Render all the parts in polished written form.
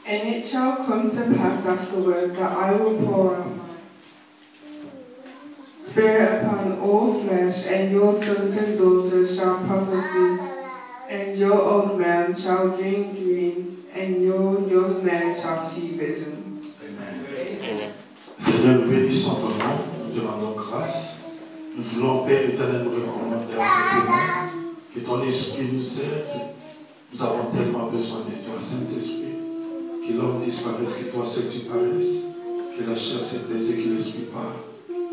And it shall come to pass afterward that I will pour out my Spirit upon all flesh, and your sons and daughters shall prophesy, and your old men shall dream dreams, and your young men shall see visions. Amen. Seigneur, nous bénissons ton nom, nous te rendons grâce. Nous voulons, Père éternel, nous recommander entre tes mains, que ton esprit nous aide. Nous avons tellement besoin de toi, Saint-Esprit. Que l'homme disparaisse, que toi seul tu paraisses, que la chair se taise et que l'esprit part.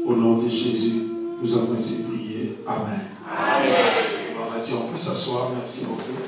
Au nom de Jésus, nous avons ainsi prié. Amen. Amen. Gloire à Dieu, on peut s'asseoir, merci beaucoup.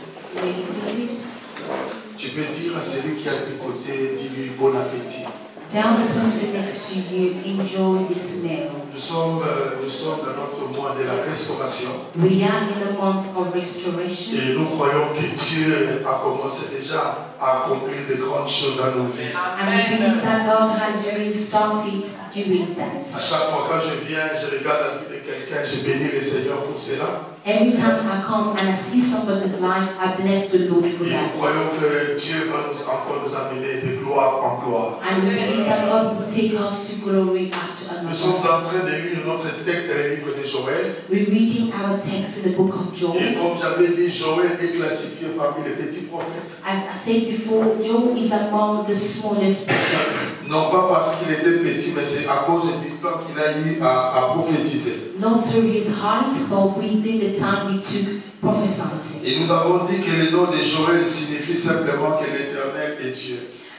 Tu peux dire à celui qui est à tes côtés, dis-lui bon appétit. Tell the person next to you, enjoy this meal. Nous sommes dans notre mois de la restauration. We are in the month of restoration. Et nous croyons que Dieu a commencé déjà à accomplir de grandes choses dans nos vies. And we believe that God has already started doing that. À chaque fois quand je viens, je regarde la vie de quelqu'un, je bénis le Seigneur pour cela. Every time I come and I see somebody's life, I bless the Lord for Et that. nous croyons que Dieu va encore nous amener de gloire en gloire. And we believe that God will take us to glory after Nous another. sommes en train de lire notre texte dans le livre de Joël. We're reading our text in the book of Et Joel. comme j'avais dit, Joël est classifié parmi les petits prophètes. As I said before, Joel is among the smallest prophets. Non pas parce qu'il était petit, mais c'est à cause du temps qu'il a eu à prophétiser. Not through his height, but within the time he took prophesying. Et nous avons dit que le nom de Joël signifie simplement que l'Éternel est Dieu.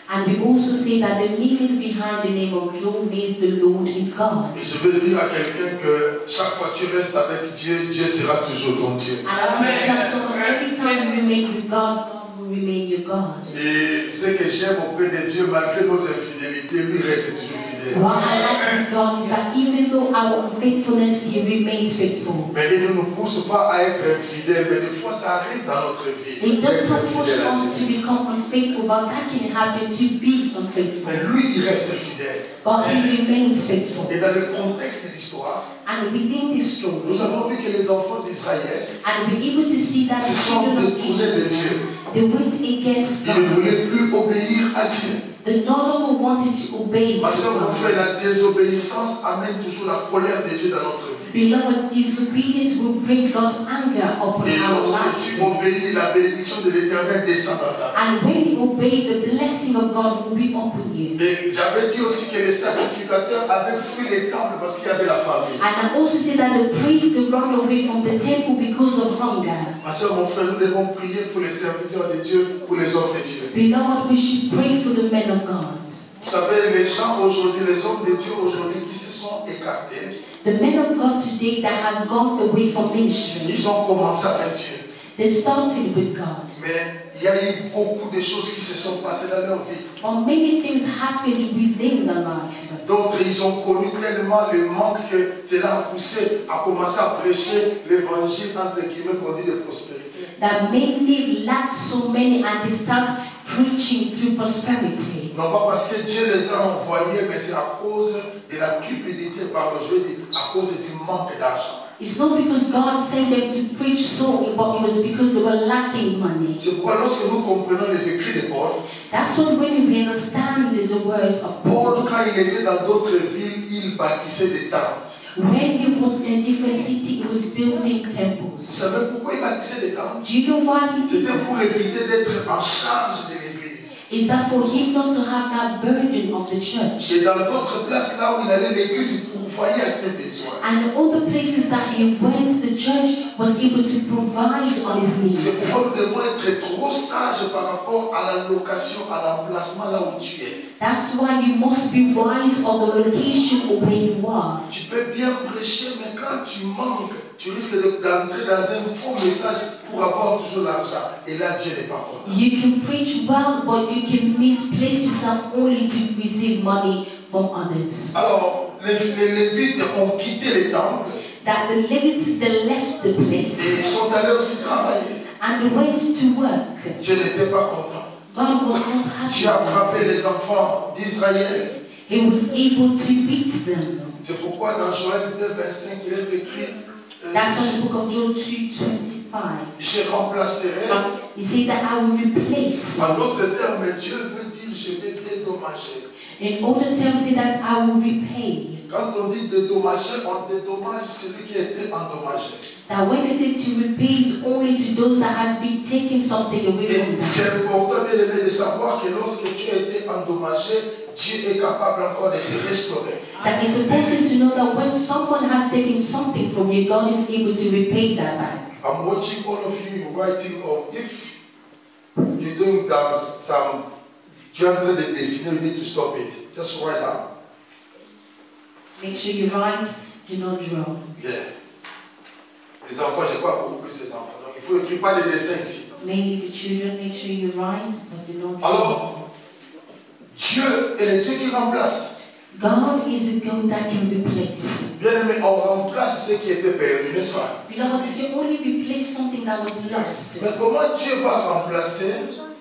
And we also say that the meaning behind the name of Joel means the Lord is God. Et je veux dire à quelqu'un que chaque fois que tu restes avec Dieu, Dieu sera toujours ton Dieu. And I want to tell someone, every time you remain with God, God will remain your God. Et ce que j'aime auprès de Dieu, malgré nos infidélités, lui reste toujours fidèle. What I like with God is that even though our unfaithfulness, He remains faithful. Mais il ne nous pousse pas à être infidèles, mais des fois ça arrive dans notre vie. It does not Être push fidèle à us to Dieu. become unfaithful, but that can happen to be unfaithful. Mais lui, il reste fidèle. But He remains faithful. Et dans le contexte de l'histoire, And within this story, nous avons vu que les enfants d'Israël and we're able to see that se the sont children of détournés de Dieu. Israel, they went against Ils ne God. voulaient plus obéir à Dieu. They no longer wanted to obey Parce que mon God. frère, la désobéissance amène toujours la colère de Dieu dans notre vie. Beloved, disobedience will bring God anger upon Et our lorsque tu lives. obéis, la bénédiction de l'Éternel descend dans ta vie. And when you obey, the blessing of God will be upon you. Et j'avais dit aussi que les sacrificateurs avaient fui les temples parce qu'il y avait la famine. And I also say that the priests they run away from the temple because of hunger. Ma soeur, mon frère, nous devons prier pour les serviteurs de Dieu, pour les hommes de Dieu. Beloved, we should pray for the men of God. Vous savez, les gens aujourd'hui, les hommes de Dieu aujourd'hui qui se sont écartés, The men of God today that have gone away from ministry, ils ont commencé avec Dieu. they started with God. Mais il y a eu beaucoup de choses qui se sont passées dans leur vie. But many things happened within the life. D'autres, ils ont connu tellement le manque que cela a poussé à commencer à prêcher l'évangile, entre guillemets, qu'on dit de prospérité. That many lacked so many and they start preaching through prosperity. Non pas parce que Dieu les a envoyés, mais c'est à cause de la cupidité, pardon, je veux dire, à cause du manque d'argent. It's not because God sent them to preach so, but it was because they were lacking money. C'est pourquoi lorsque nous comprenons les écrits de Paul, That's what when we understand the words of Paul, Paul, quand il était dans d'autres villes, il bâtissait des tentes. when he was in a different city, he was building Vous temples. savez pourquoi il bâtissait des tentes? Do you know why he did C'était pour that? éviter d'être en charge de l'église. Is that for him not to have that burden of the church? Et dans d'autres places là où il allait, l'église il pourvoyait à ses besoins. And all the places that he went, the church was able to provide on his C'est needs. pourquoi nous devons être trop sages par rapport à la location, à l'emplacement là où tu es. That's why you must be wise on the location of where you are. Tu peux bien prêcher, mais quand tu manques, tu risques d'entrer dans un faux message pour avoir toujours l'argent. Et là, Dieu n'est pas content. You can preach well, but you can misplace yourself only to receive money from others. Alors, les Lévites ont quitté les temples That the Levites they left the et ils place sont allés aussi travailler. and they went to work. Dieu n'était pas content. God was not Tu as happy. frappé les enfants d'Israël. He was able to beat them. C'est pourquoi dans Joël 2, 25, il est écrit That's on the book of Joel 2:25. je remplacerai He said that I will replace. En d'autres termes, Dieu veut dire je vais dédommager. In other terms, say that I will repay. Quand on dit dédommager, on dédommage celui qui a été endommagé. That when they say to repay is only to those that has been taken something away from Et them. c'est important, bien aimé, de savoir que lorsque tu as été endommagé, Dieu est capable encore de te restaurer. That it's important to know that when someone has taken something from you, God is able to repay that back. I'm watching all of you writing on. If you're doing some, tu es en train de dessiner, you need to stop it. Just write down. Make sure you write, do not draw. Yeah. Les enfants, je crois beaucoup plus les enfants. Donc il faut écrire pas des dessins ici. Mainly the children, make sure you write, but do not draw. Alors, Dieu est le Dieu qui remplace. God is a God that can replace. Bien aimé, on remplace ce qui était perdu, n'est-ce pas? Beloved, you can only replace something that was lost. Mais comment Dieu va remplacer?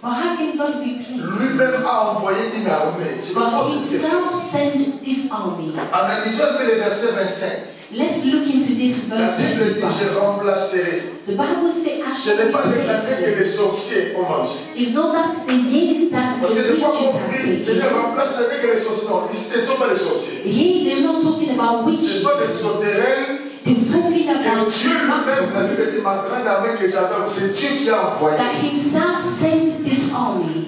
But how can God replace? Lui-même a envoyé une armée. Je me God pose cette question. himself sent this army. Analysons un peu le verset 25. Let's look into this La verse Bible dit 25. je remplacerai. The Bible says, I Ce shall n'est pas les années que replace. les sorciers ont mangé. It's not that the years that Parce que the des fois witches on have dit, je ne taken. remplace l'année que les sorciers. Non, ici ce ne sont pas les sorciers. Here they're not talking about Ce witches. sont des sauterelles They're talking que about Dieu lui-même, la Bible dit ma grande armée que j'avais, c'est Dieu qui a envoyé. that himself sent this army.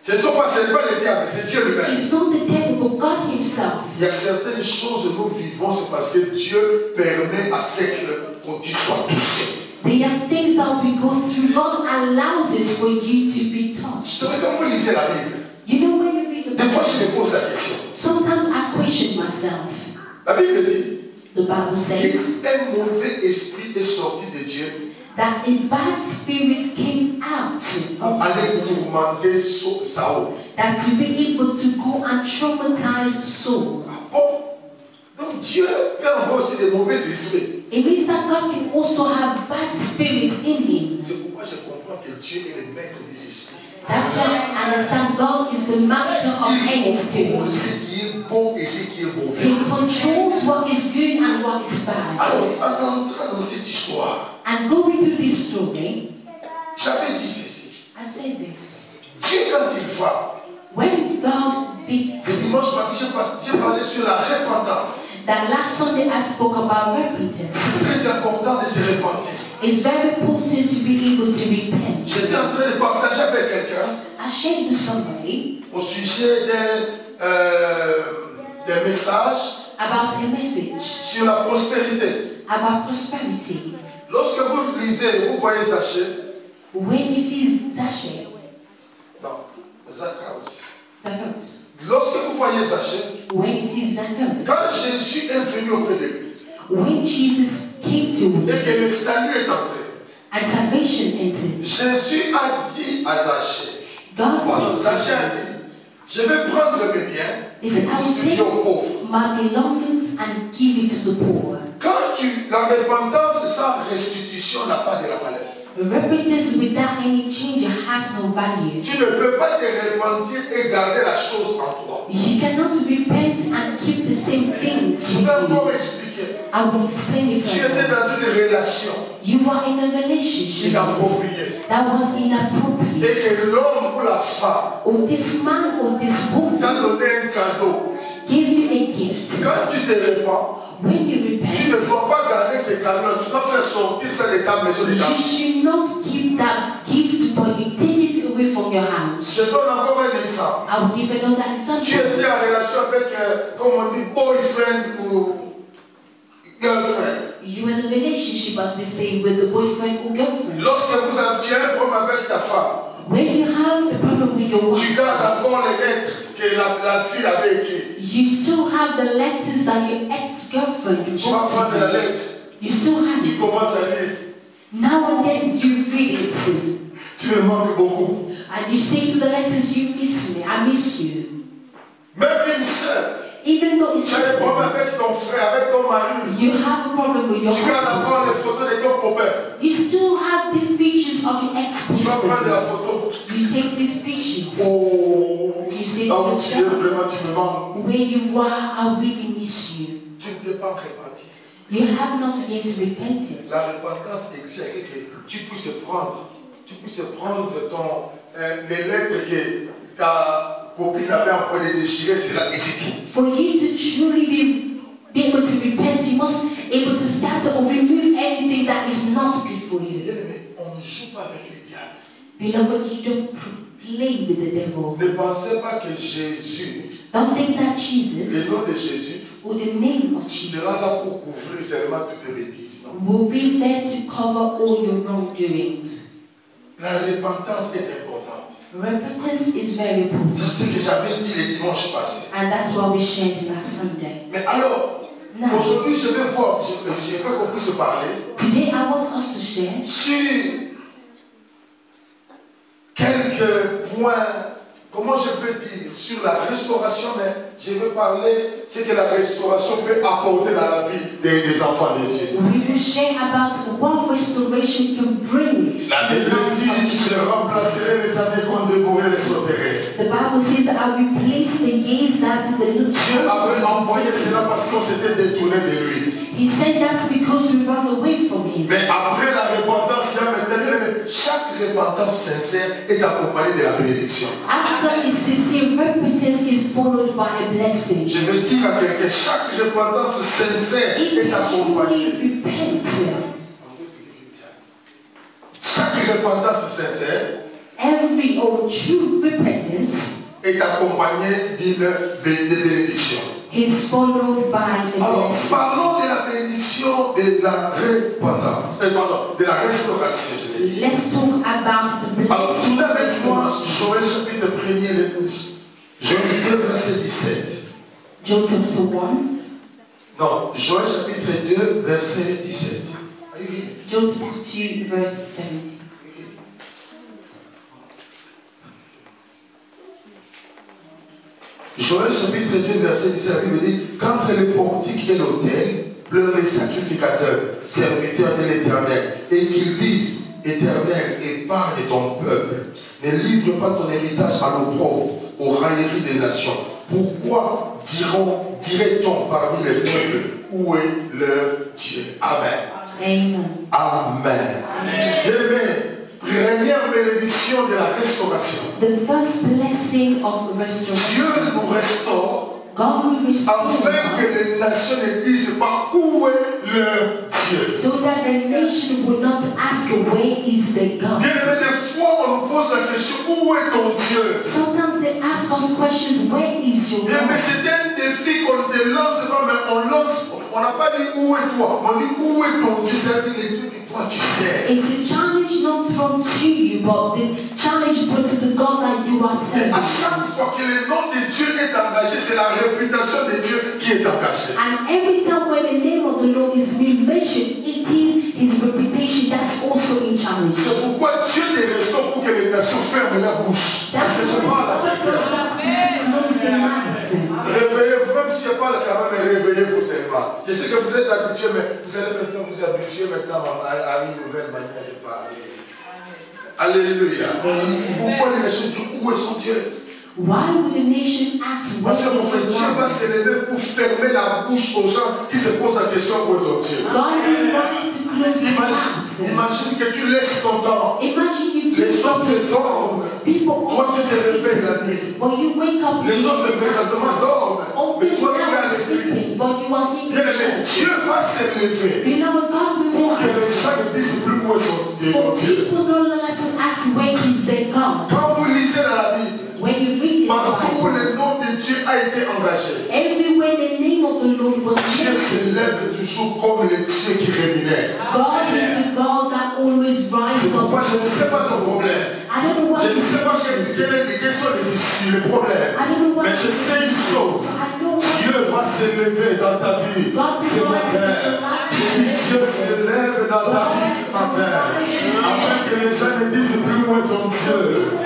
Ce ne pas le diable, c'est Dieu lui-même. It's not the devil, but God himself. Il y a certaines choses que nous vivons, c'est parce que Dieu permet à ce que tu sois touché. There are things that we go through. God allows it for you to be Vous touched. savez, quand vous lisez la Bible, You know when you read the des fois je me Bible, pose la question. sometimes I question myself. La Bible dit The Bible says qu'un mauvais esprit est sorti de Dieu that a bad spirit came out pour aller tourmenter Saul. that to be able to go and traumatize Saul. Ah bon? Donc Dieu peut envoyer aussi des mauvais esprits. It means that God can also have bad spirits in him. C'est pourquoi je comprends que Dieu est le maître des esprits. That's why I understand God is the master of any Il spirit. contrôle ce qui est bon et ce qui est mauvais. He controls what is good and what is bad. Alors, en entrant dans cette histoire, And going through this story, j'avais dit ceci. I said this. Dieu, quand il frappe, When God beats, le dimanche passé, j'ai parlé sur la repentance. that last Sunday I spoke about repentance. C'est très important de se repentir. It's very important to be able to repent. J'étais en train de partager avec quelqu'un I shared with somebody au sujet des messages about a message sur la prospérité. about prosperity. Lorsque vous lisez, vous voyez Zachée. When you see Zacchaeus, Non, Zacchaeus. Zacchaeus, Lorsque vous voyez Zachée, when you see Zacchaeus, quand Jésus est venu auprès de lui when Jesus came to him et que le salut est entré, and salvation entered, Jésus a dit à Zachée, God voilà, said, Zachée a dit, je vais prendre mes biens He et said, I will distribuer aux pauvres. take my belongings and give it to the poor. Quand la repentance sans restitution n'a pas de la valeur. Repentance without any change has no value. Tu ne peux pas te repentir et garder la chose en toi. You cannot repent and keep the same things Je with vais you. encore expliquer. I will explain it Tu étais further. dans une relation You are in a relationship inappropriée. that was Et inappropriate. que l'homme ou la femme Or this man or this woman t'a donné un cadeau. gave you a gift. Quand tu te répands, When you tu ne repent, dois pas garder ce cadeau-là. Tu dois faire sortir ça de ta maison de ta you vie. should not keep that gift, but you take it away from your house. Je donne encore un exemple. I will give another Tu example. étais en relation avec, comme on dit, boyfriend ou girlfriend. You are in a relationship, as we say, with the boyfriend or girlfriend. Lorsque vous avez un problème avec ta femme, When you have a problem with your tu wife, gardes encore les lettres que la fille avait écrites. you still have the letters that your ex-girlfriend Tu vas prendre la wrote to you. lettre, You still have tu it. commences à lire. Now and then you read it, Tu me manques beaucoup. and you say to the letters, "You miss me. I miss you." Même une sœur, Even though it's tu as des problèmes sister, avec ton frère, avec ton mari. you have a problem with your Tu gardes husband. encore les photos de ton copain. You still have the pictures of your Tu vas prendre la ex-boyfriend. photo. You take these pictures. Oh, You say là to où tu es, yourself, vraiment, tu me manques. "Where you are, I really miss you." Tu ne peux pas repentir. You have not yet repented. La repentance exige à ce que tu puisses prendre tu puisses prendre les lettres que ta copine avait envoyées déchirer, c'est là et c'est tout. For you to truly be able to repent, you must be able to start to remove everything that is not good for you. Bien-aimé, on ne joue pas avec les diables. Beloved, you don't play with the devil. Ne pensez pas que Jésus, Don't think that le Jesus nom de Jésus, or the name of sera là Jesus pour couvrir seulement toutes les bêtises. Non. will be there to cover all your wrongdoings. La repentance est importante. Repentance is very important. C'est ce que j'avais dit le dimanche passé. And that's what we shared last Sunday. Mais alors, Now, aujourd'hui, je vais voir, je veux qu'on puisse parler today I want us to share sur quelques points, comment je peux dire, sur la restauration, mais je veux parler ce que la restauration peut apporter dans la vie des enfants de Dieu. we will share about what restoration can bring. La Bible dit, je remplacerai les années qu'on dévorait les sauterelles. The Bible says that I replace the years that the Dieu avait envoyé cela parce qu'on s'était détourné de lui. He said that because we ran away from him. Mais après la repentance, il y a maintenant, chaque repentance sincère est accompagnée de la bénédiction. After a sincere repentance is followed by a blessing. Je veux dire à quelqu'un, chaque repentance sincère If est you accompagnée. truly repent, Chaque repentance sincère every or true repentance est accompagnée d'une bénédiction. is followed by a Alors, blessing. parlons de la bénédiction de la repentance. Pardon, de la restauration, je vais dire. Let's talk about the Alors, blessing tout of avec moi, restoration. Joël chapitre 1er, Joël 2, verset 17. Joel chapter 1. Non, Joël chapitre 2, verset 17. Are you reading? Joel chapter 2, verse 17. Joël chapitre 2, verset 17, la Bible dit, qu'entre les portiques et l'autel, pleurent les sacrificateurs, serviteurs de l'Éternel, et qu'ils disent, Éternel, épargne ton peuple, ne livre pas ton héritage à l'opprobre, aux railleries des nations. Pourquoi dirait-on parmi les peuples, où est leur Dieu? Amen. Amen. Amen. Bien-aimé, première bénédiction de la restauration. The first blessing of Dieu restoration. nous restaure God will restore afin que us les nations ne disent pas où est leur Dieu. so that the nation will not ask where is the God. Bien-aimé, des fois on nous pose la question où est ton Dieu? Sometimes they ask us questions, where is your Bien, mais God? c'est un défi qu'on ne te lance pas, mais on lance. On n'a pas dit où est toi, on dit où est ton Dieu, c'est-à-dire les dieux que toi tu sais. It's a challenge not thrown to you, but the challenge put to the God that you are Et à serving. chaque fois que le nom de Dieu est engagé, c'est la réputation de Dieu qui est engagée. And every time when the name of the Lord is being mentioned, it is his reputation that's also in challenge. C'est pourquoi Dieu te restaure pour que les nations ferment la bouche. Parce That's que je why parle à God quelqu'un. does that to close their mouth. Réveillez-vous, même si je parle quand même, réveillez-vous seulement. Je sais que vous êtes habitués, mais vous allez maintenant vous habituer maintenant à une nouvelle manière de parler. Alléluia. Pourquoi les nations disent où est son Dieu? Why would the nation ask where Parce que mon frère, is Dieu your va God? se lever pour fermer la bouche aux gens qui se posent la question où est ton Dieu. God will rise to close their mouth. Imagine que tu laisses ton temps. Imagine you Les do autres something. dorment. People Toi, tu te always réveilles sleep, la nuit. but you wake up. Les autres présentement dorment. All Mais this toi, tu es now à sleeping, l'église. but you are in Bien aimé, church. Dieu va se lever Beloved, God will pour que les rise. gens ne disent plus où est son For Dieu. people no longer to ask where is their God. Quand vous lisez dans la Bible, When you read the partout où Bible, le nom de Dieu a été engagé, everywhere the name of the Lord was Dieu mentioned, se lève toujours comme le Dieu qui rémunère. God is the God that always C'est rises pourquoi up. je ne sais pas ton problème. I don't know what Je ne the sais pas situation is. quels sont les issues, les problèmes. I don't know what Mais je sais une chose. I know what Dieu va se lever dans ta vie God ce will matin. rise. Dieu se lève dans ta vie ce matin. Afin que les gens ne disent plus où est ton Dieu.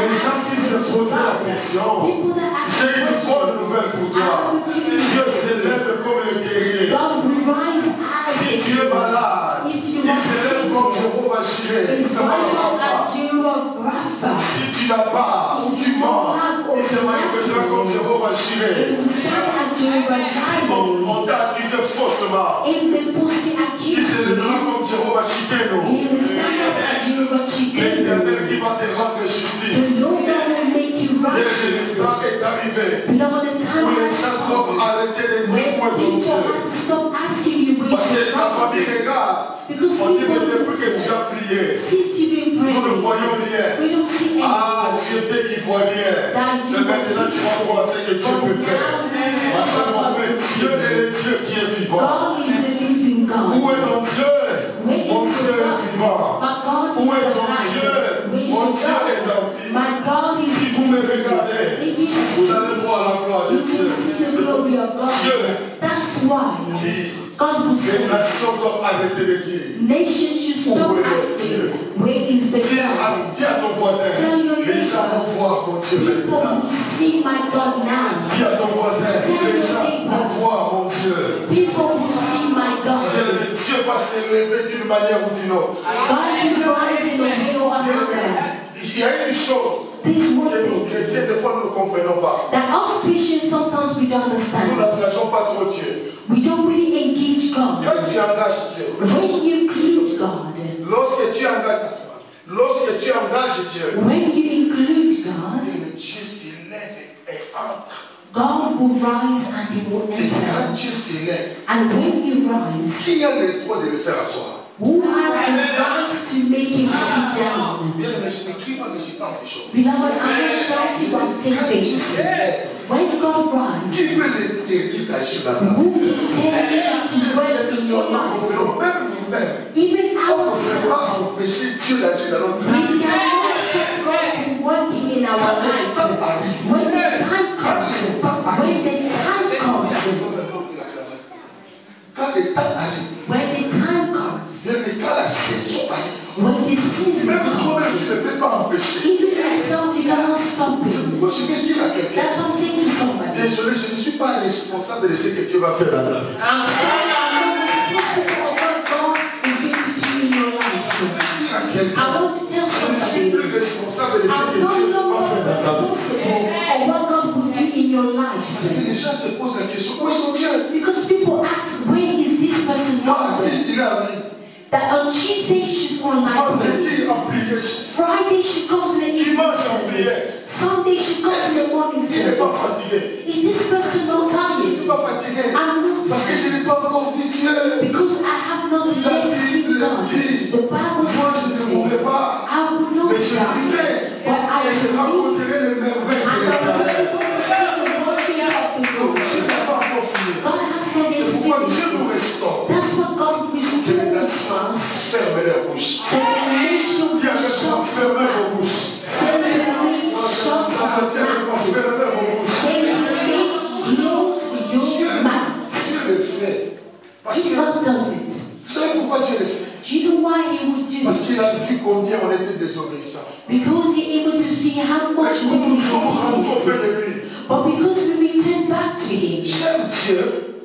Les gens qui se posent la question. People that J'ai une bonne nouvelle pour toi. Dieu se lève comme le guerrier. God will rise as Si tu es malade, il se lève comme Jéhovah Jireh. His rise up as Jehovah Rapha. Si tu n'as pas ou tu mens, il se manifestera comme Jéhovah It Jireh. will stand as Jehovah Si Jireh. on t'a accusé faussement, If they falsely il accuse se lèvera you, comme Jéhovah Chikeno. he will stand up as Jehovah Mais Chikenu. temps est arrivé Beloved, the time où les has gens come doivent arrêter de dire où est ton when people Dieu. have to stop asking you where Parce que la you famille regarde. Because On dit que people, depuis que tu as prié, since you've been nous ne praying, voyons rien. we don't see Ah, tu anything. étais ivoirien. Mais maintenant tu vas voir ce que Dieu peut faire. Parce que mon frère, Dieu est le Dieu qui est vivant. God is a living God. Où est ton Dieu? Mon Dieu est vivant. My God Où is est ton alive. Dieu? Where is Mon your Dieu est God? en vie. My God is Si vous me regardez, If you vous see, allez voir la gloire de you Dieu. will see the glory of God. Dieu That's why dit, God will les say, nations doivent arrêter de dire. nations should stop asking, where is the God? Dis à ton voisin, les gens vont voir mon Dieu People maintenant. will see my God now. Dis à ton voisin, les gens vont voir mon Dieu. People will see my God. Dieu va s'élever d'une manière ou d'une autre. God will rise in a way or another. Il y a une chose This one que nous thing chrétiens, des fois, nous ne comprenons pas. that us Christians sometimes we don't Nous understand. n'engageons pas trop Dieu. We don't really engage God. Quand tu engages Dieu, When you include God, lorsque tu engages Dieu, when you include God, Dieu s'élève et entre. God will rise and He will Et quand enter. Dieu s'élève, And when He rises, qui a le droit de le faire asseoir? who has the right to make Him sit down? Bien, mais je n'écris pas, mais je parle des choses. Beloved, I'm not shouting, I'm saying Quand Dieu things. s'élève, When God qui rises, peut l'interdire d'agir dans ta vie? who can tell you to work in your life? Même nous-mêmes, Even on ne peut pas ourselves, empêcher Dieu d'agir dans notre we vie. cannot stop God from working in our life. When the time comes, when the time comes, Quand le temps arrive, when the time comes, quand la saison arrive, when the season même toi-même comes, tu ne peux pas empêcher. even yourself, you cannot stop C'est it. pourquoi je vais dire à quelqu'un, That's what I'm saying to somebody. désolé, je ne suis pas responsable de ce que Dieu va faire dans ta vie. I'm saying I'm not responsible for what God is going to do in your life. Dire à quelqu'un, I want to tell je ne suis somebody, plus responsable de ce I'm que no Dieu va longer faire dans ta vie. responsible for what God will do in your Parce que life. les gens se posent la question, où est son Dieu? Because people ask, where is this person Mardi, going? il est en ligne. That on Tuesday she's online. Vendredi, en prière. Friday she comes in the evening Dimanche, en service. prière. Sunday she comes in the morning Il n'est pas service. fatigué. Is this person not Je ne tired? suis pas fatigué. I'm not Parce que je tired. n'ai pas encore vu Dieu. Because I have not yet seen God. The Bible Moi, je ne says, mourrai pas. I will not Mais je die, vivrai. but I Et je will live, rencontrerai les merveilles and de I will be l'Éternel. able to see the wonders of the Donc, Lord. Dieu n'a pas encore fini. God has not C'est pourquoi yet Dieu finished. nous restaure. That's what God Que les restores nations us. ferment leur bouche. So the nations Dis avec moi, shut fermez their vos mouth. bouches. Say the name shut Ça our veut dire avec moi, mouth. fermez vos bouches. Say the name close your mouth. Dieu le fait. Parce If que, God does it, vous savez pourquoi Dieu le fait? do you know why He would do Parce it? qu'il a vu combien on était désobéissants. Because He's able to see how Mais much we comme nous sommes rentrés auprès disobeyed. de lui, But because we return back to Him, j'aime Dieu.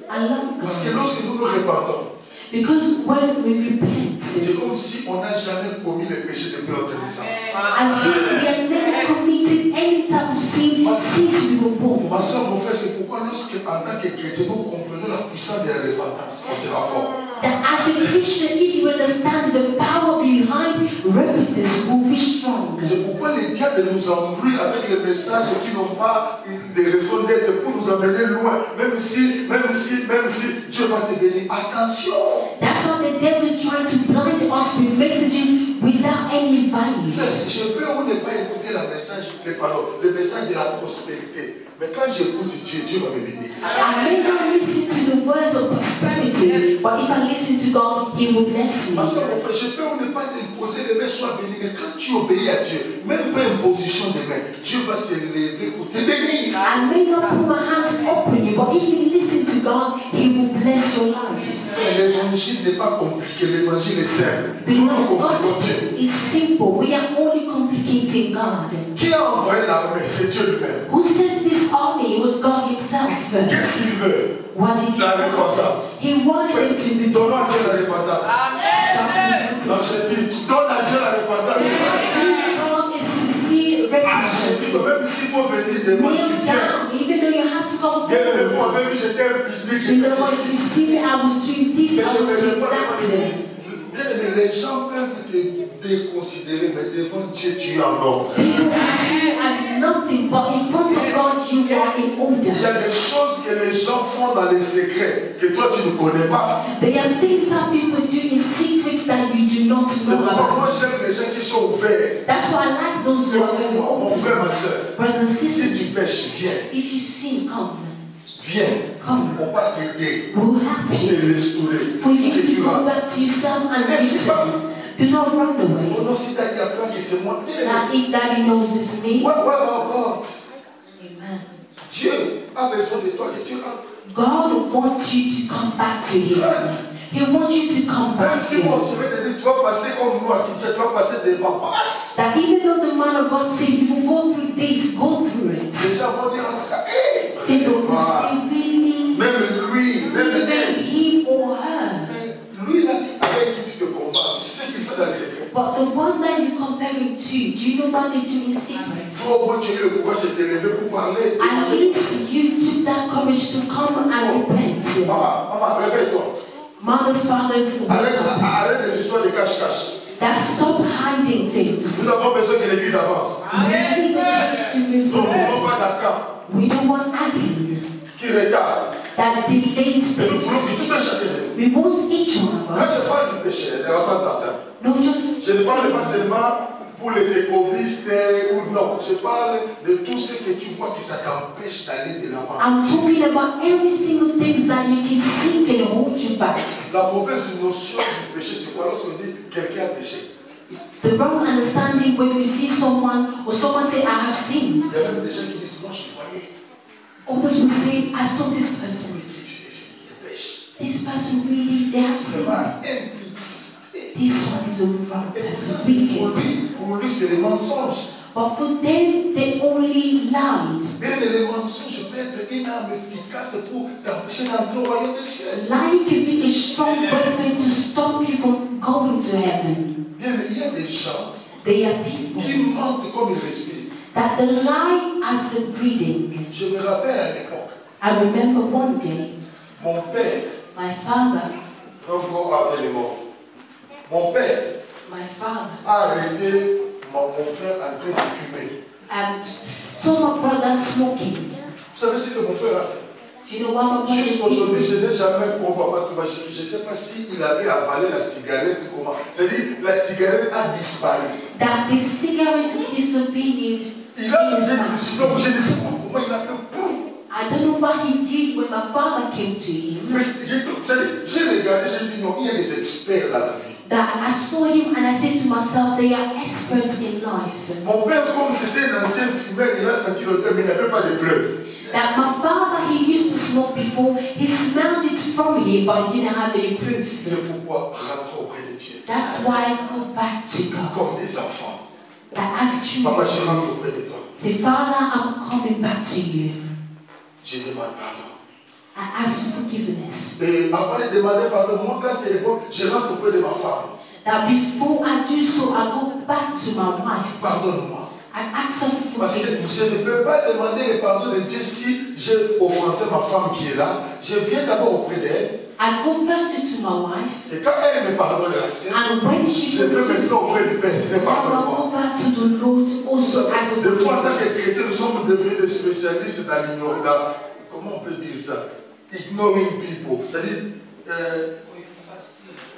I love Parce que God. lorsque nous nous répandons, Because when we repent, c'est comme si on n'a jamais commis le péché depuis notre naissance. as if we have never committed any type of sin since we were born. Ma soeur, mon frère, c'est pourquoi lorsque en tant que chrétien, nous comprenons la puissance de la repentance, on sera fort. That as a Christian, if you understand the power behind repentance, will be strong. C'est pourquoi les diables nous embrouillent avec les messages qui n'ont pas des raisons d'être pour nous amener loin. Même si Dieu va te bénir. Attention! That's why the devil is trying to blind us with messages without any value. Je peux ou ne pas écouter le message de la prospérité. Mais quand j'écoute Dieu, Dieu va me bénir. I may not listen to the words of prosperity, but if I listen to God, He will bless me. Parce que mon frère, je peux ou ne pas t'imposer les mains, sois béni. Mais quand tu obéis à Dieu, même pas imposition des mains, Dieu va s'élever pour te bénir. I may not put my hands upon you, but if you listen to God, He will bless your life. L'évangile n'est pas compliqué, l'évangile est simple. Nous Because nous the compliquons Dieu. gospel is simple. We are only complicating God. Qui a envoyé l'armée? C'est Dieu lui-même. Who sent this army? It was God Himself. Qu'est-ce qu'il veut? What did He La want? repentance. He wanted them to be Donnons à Dieu la repentance. Non, je dis, donne à Dieu la repentance. God is to see Ah, je dis, repentance. même s'il faut venir devant, tu Kneel viens. down, even though you have to come Viens de forward. moi, même j'étais impliqué, You j'étais know what? You ceci. see me, I was doing this, Mais I je was ne doing veux pas that. Bien aimé, les gens peuvent te déconsidérer, mais devant Dieu, tu es en ordre. People will see you as nothing, but in front of God you are in order. Il y a des choses que les gens font dans les secrets que toi tu ne connais pas. There are things that people do in secrets that you do not C'est know pourquoi about. moi j'aime les gens qui sont ouverts. That's why I like those who are very Mon open. frère, ma soeur, Brothers and si sisters, tu pêches, viens. if you sin, come. Viens. Come. On va t'aider. We'll help Pour you. te restaurer. For you Et to tu go vas. back to yourself and Mais c'est pas. return. Do not run away. Oh non, si t'as dit à plein que c'est moi. Now, if Daddy knows it's me, What about God? amen. Dieu a besoin de toi que tu rentres. God wants you to come back to Him. He wants you to come Même back to si mon Him. sauvé te dit, tu vas passer comme nous à Kinshasa, tu vas passer devant. Passe. That even though the man of God said you will go through this, go through it. Les gens vont dire en tout cas, hey, People will frère. say, really? Même lui, même Even elle. him or her. Mais lui, là, avec qui tu te combats, c'est ce qu'il fait dans le secret. But the one that you're comparing to, do you know what they do in secret? Toi, au moins, tu as eu le courage de te lever pour parler. At least you took that courage to come and repent. Maman, réveille-toi. Mothers, fathers, Arrête les histoires de cache-cache. that stop hiding things. Nous avons besoin que l'église avance. We need the church to move Nous ne voulons forward. pas d'accord We don't want adding qui retarde. that delays Mais nous voulons things. que tout un chacun. We want each one of Quand je us. parle du péché, ne va pas dans ça. Not just Je ne parle pas sin. seulement pour les économistes ou non. Je parle de tout ce que tu vois qui ça t'empêche d'aller de l'avant. I'm talking about every single thing that you can see can hold you back. La mauvaise notion du péché, c'est quoi lorsqu'on dit quelqu'un a péché? The wrong understanding when we see someone or someone say, I have sinned. Il y a même des gens qui disent, moi je voyais. Others will say, I saw this person. Il pêche. This person really, they have C'est sinned. pas implicité. This one is a wrong Et person, ça, c'est wicked. pour lui, c'est des mensonges. But for them, they only lied. Mais les mensonges peuvent être une arme efficace pour t'empêcher d'entrer au royaume des cieux. Lying can be a strong weapon to stop you from going to heaven. Bien, mais il y a des gens There are people qui mentent comme ils respirent. that the lie has been breeding. Je me rappelle à l'époque, I remember one day, mon père, my father, encore après les morts, mon père my father, a arrêté mon frère en train de fumer. and saw my brother smoking. Vous savez ce que mon frère a fait? Do you know what my brother Jusqu'aujourd'hui, did? je n'ai jamais compris. Je ne sais pas s'il avait avalé la cigarette ou comment. C'est-à-dire, la cigarette a disparu. That the cigarette disappeared. Il a donc je ne sais pas comment il a fait. I don't know what he did when my father came to him. Mais j'ai regardé, j'ai dit non, il y a des experts dans la vie. That I saw him and I said to myself, they are experts in life. Mon père, comme c'était un ancien fumeur, il a senti l'odeur, mais il n'avait pas de preuves. That my father, he used to smoke before, he smelled it from him, but he didn't have any proof. C'est pourquoi rentre auprès de Dieu. That's why I go back to God. Comme des enfants. That as Papa, children, je rentre auprès de toi. say, Father, I'm coming back to you. Je demande pardon. I ask for forgiveness. Et avant de demander pardon, moi, quand je téléphone, je rentre auprès de ma femme. That before I do so, I go back to my wife. Pardonne-moi. I ask her for Parce que forgiveness. je ne peux pas demander le pardon de Dieu si j'ai offensé ma femme qui est là. Je viens d'abord auprès d'elle. I go firstly to my wife, Et quand elle me pardonne, elle accepte. and when she Je peux forgives maintenant auprès du Père, me, c'est now I pardonne-moi. go back to the Lord also as a Des fois, en tant que forgiveness. chrétiens, nous sommes devenus des spécialistes dans l'ignorance. Comment on peut dire ça? Ignoring people. C'est-à-dire,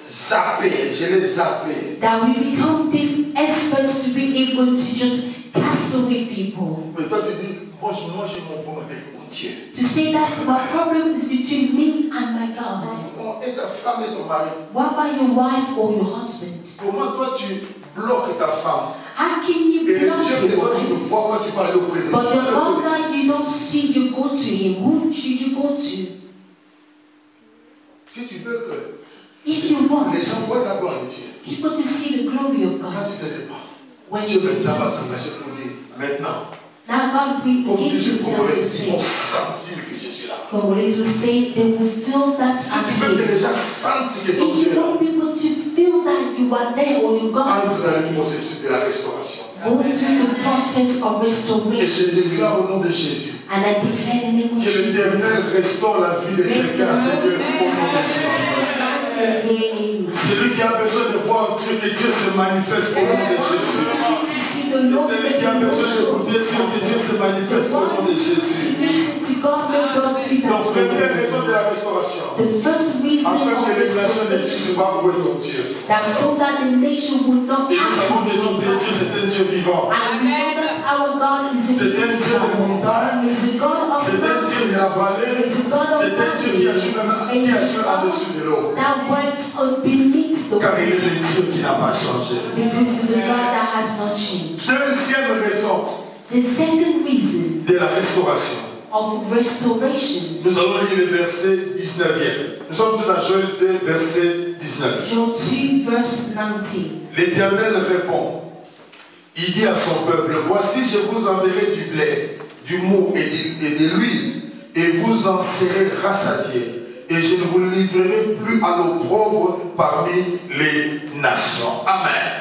zapper, je l'ai zappé. That we become these experts to be able to just cast away people. Mais toi, tu dis, moi j'ai mon bon avec mon Dieu. To say that my problem is between me and my God. Et ta femme et ton mari. What about your wife or your husband? Comment toi tu bloques ta femme? How can you Et block Dieu, que your toi tu wife? ne vois pas, tu parles auprès de Dieu. But the one that you don't see, you go to him. Who should you go to? Si tu veux que If you want les gens voient la gloire de Dieu, people to see the glory of quand God, tu te dépends, when Dieu you maintenant va bless, s'engager pour dire, maintenant, now God will comme begin disent les to Congolais, say, ils vont sentir que je suis là. Congolese will say they will feel that Si I'm tu veux que here. les gens sentent que ton If Dieu you est là, want people to feel that you are there or you got entre dans le processus de la restauration. go through the process of Et restoration. je déclare au nom de Jésus And I declare in the name of que l'Éternel Jesus. restaure la vie de quelqu'un, Seigneur, au nom de Jésus. Amen. Celui qui a besoin de voir Dieu, que Dieu se manifeste au nom de Jésus. To see to the Lord. C'est lui qui a besoin d'écouter ce que Dieu se manifeste au nom de Jésus. Listen to God, may God do that. Donc, première raison de la restauration. The first reason Afin que of les nations ne restoration, disent pas où est ton Dieu. that so that the nation would not Et nous ask savons déjà que Dieu c'est un Dieu vivant. and we know that our God is a C'est un Dieu de montagne. He's a God of C'est un Dieu de la vallée. C'est un Dieu qui agit en-dessous de l'eau. that works beneath the Car il est water. le Dieu qui n'a pas changé. Because he's a God that has not changed. Deuxième raison The second reason de la restauration. of restoration, Nous allons lire le verset 19e. Nous sommes dans Joël 2, verset 19. Joel 2 verse 19. L'Éternel répond. Il dit à son peuple, voici je vous enverrai du blé, du mou et de l'huile, et vous en serez rassasiés, et je ne vous livrerai plus à l'opprobre parmi les nations. Amen.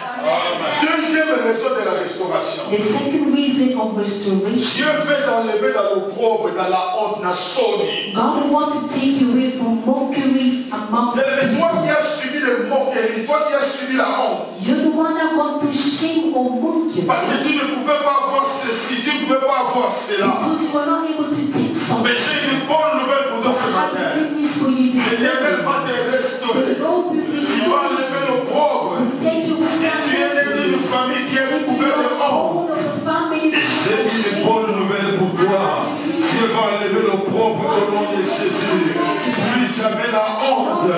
Deuxième raison de la restauration. The second reason of restoration, Dieu veut t'enlever dans l'opprobre, dans la honte, dans la sonie. God wants to take you away from mockery among Toi people. qui as subi les moqueries, toi qui as subi la honte. You're the one that got to shame or mockery. Parce que tu ne pouvais pas avoir ceci, tu ne pouvais pas avoir cela. Because you were not able to take something. Mais j'ai une bonne nouvelle pour toi ce I have matin. good news for you this L'Éternel morning. va te restaurer. The Lord will Il va restore enlever l'opprobre. you. Take you Si tu es né d'une famille qui est couverte de honte, j'ai une bonne nouvelle pour toi. Dieu va enlever l'opprobre au nom de Jésus. Plus jamais la honte.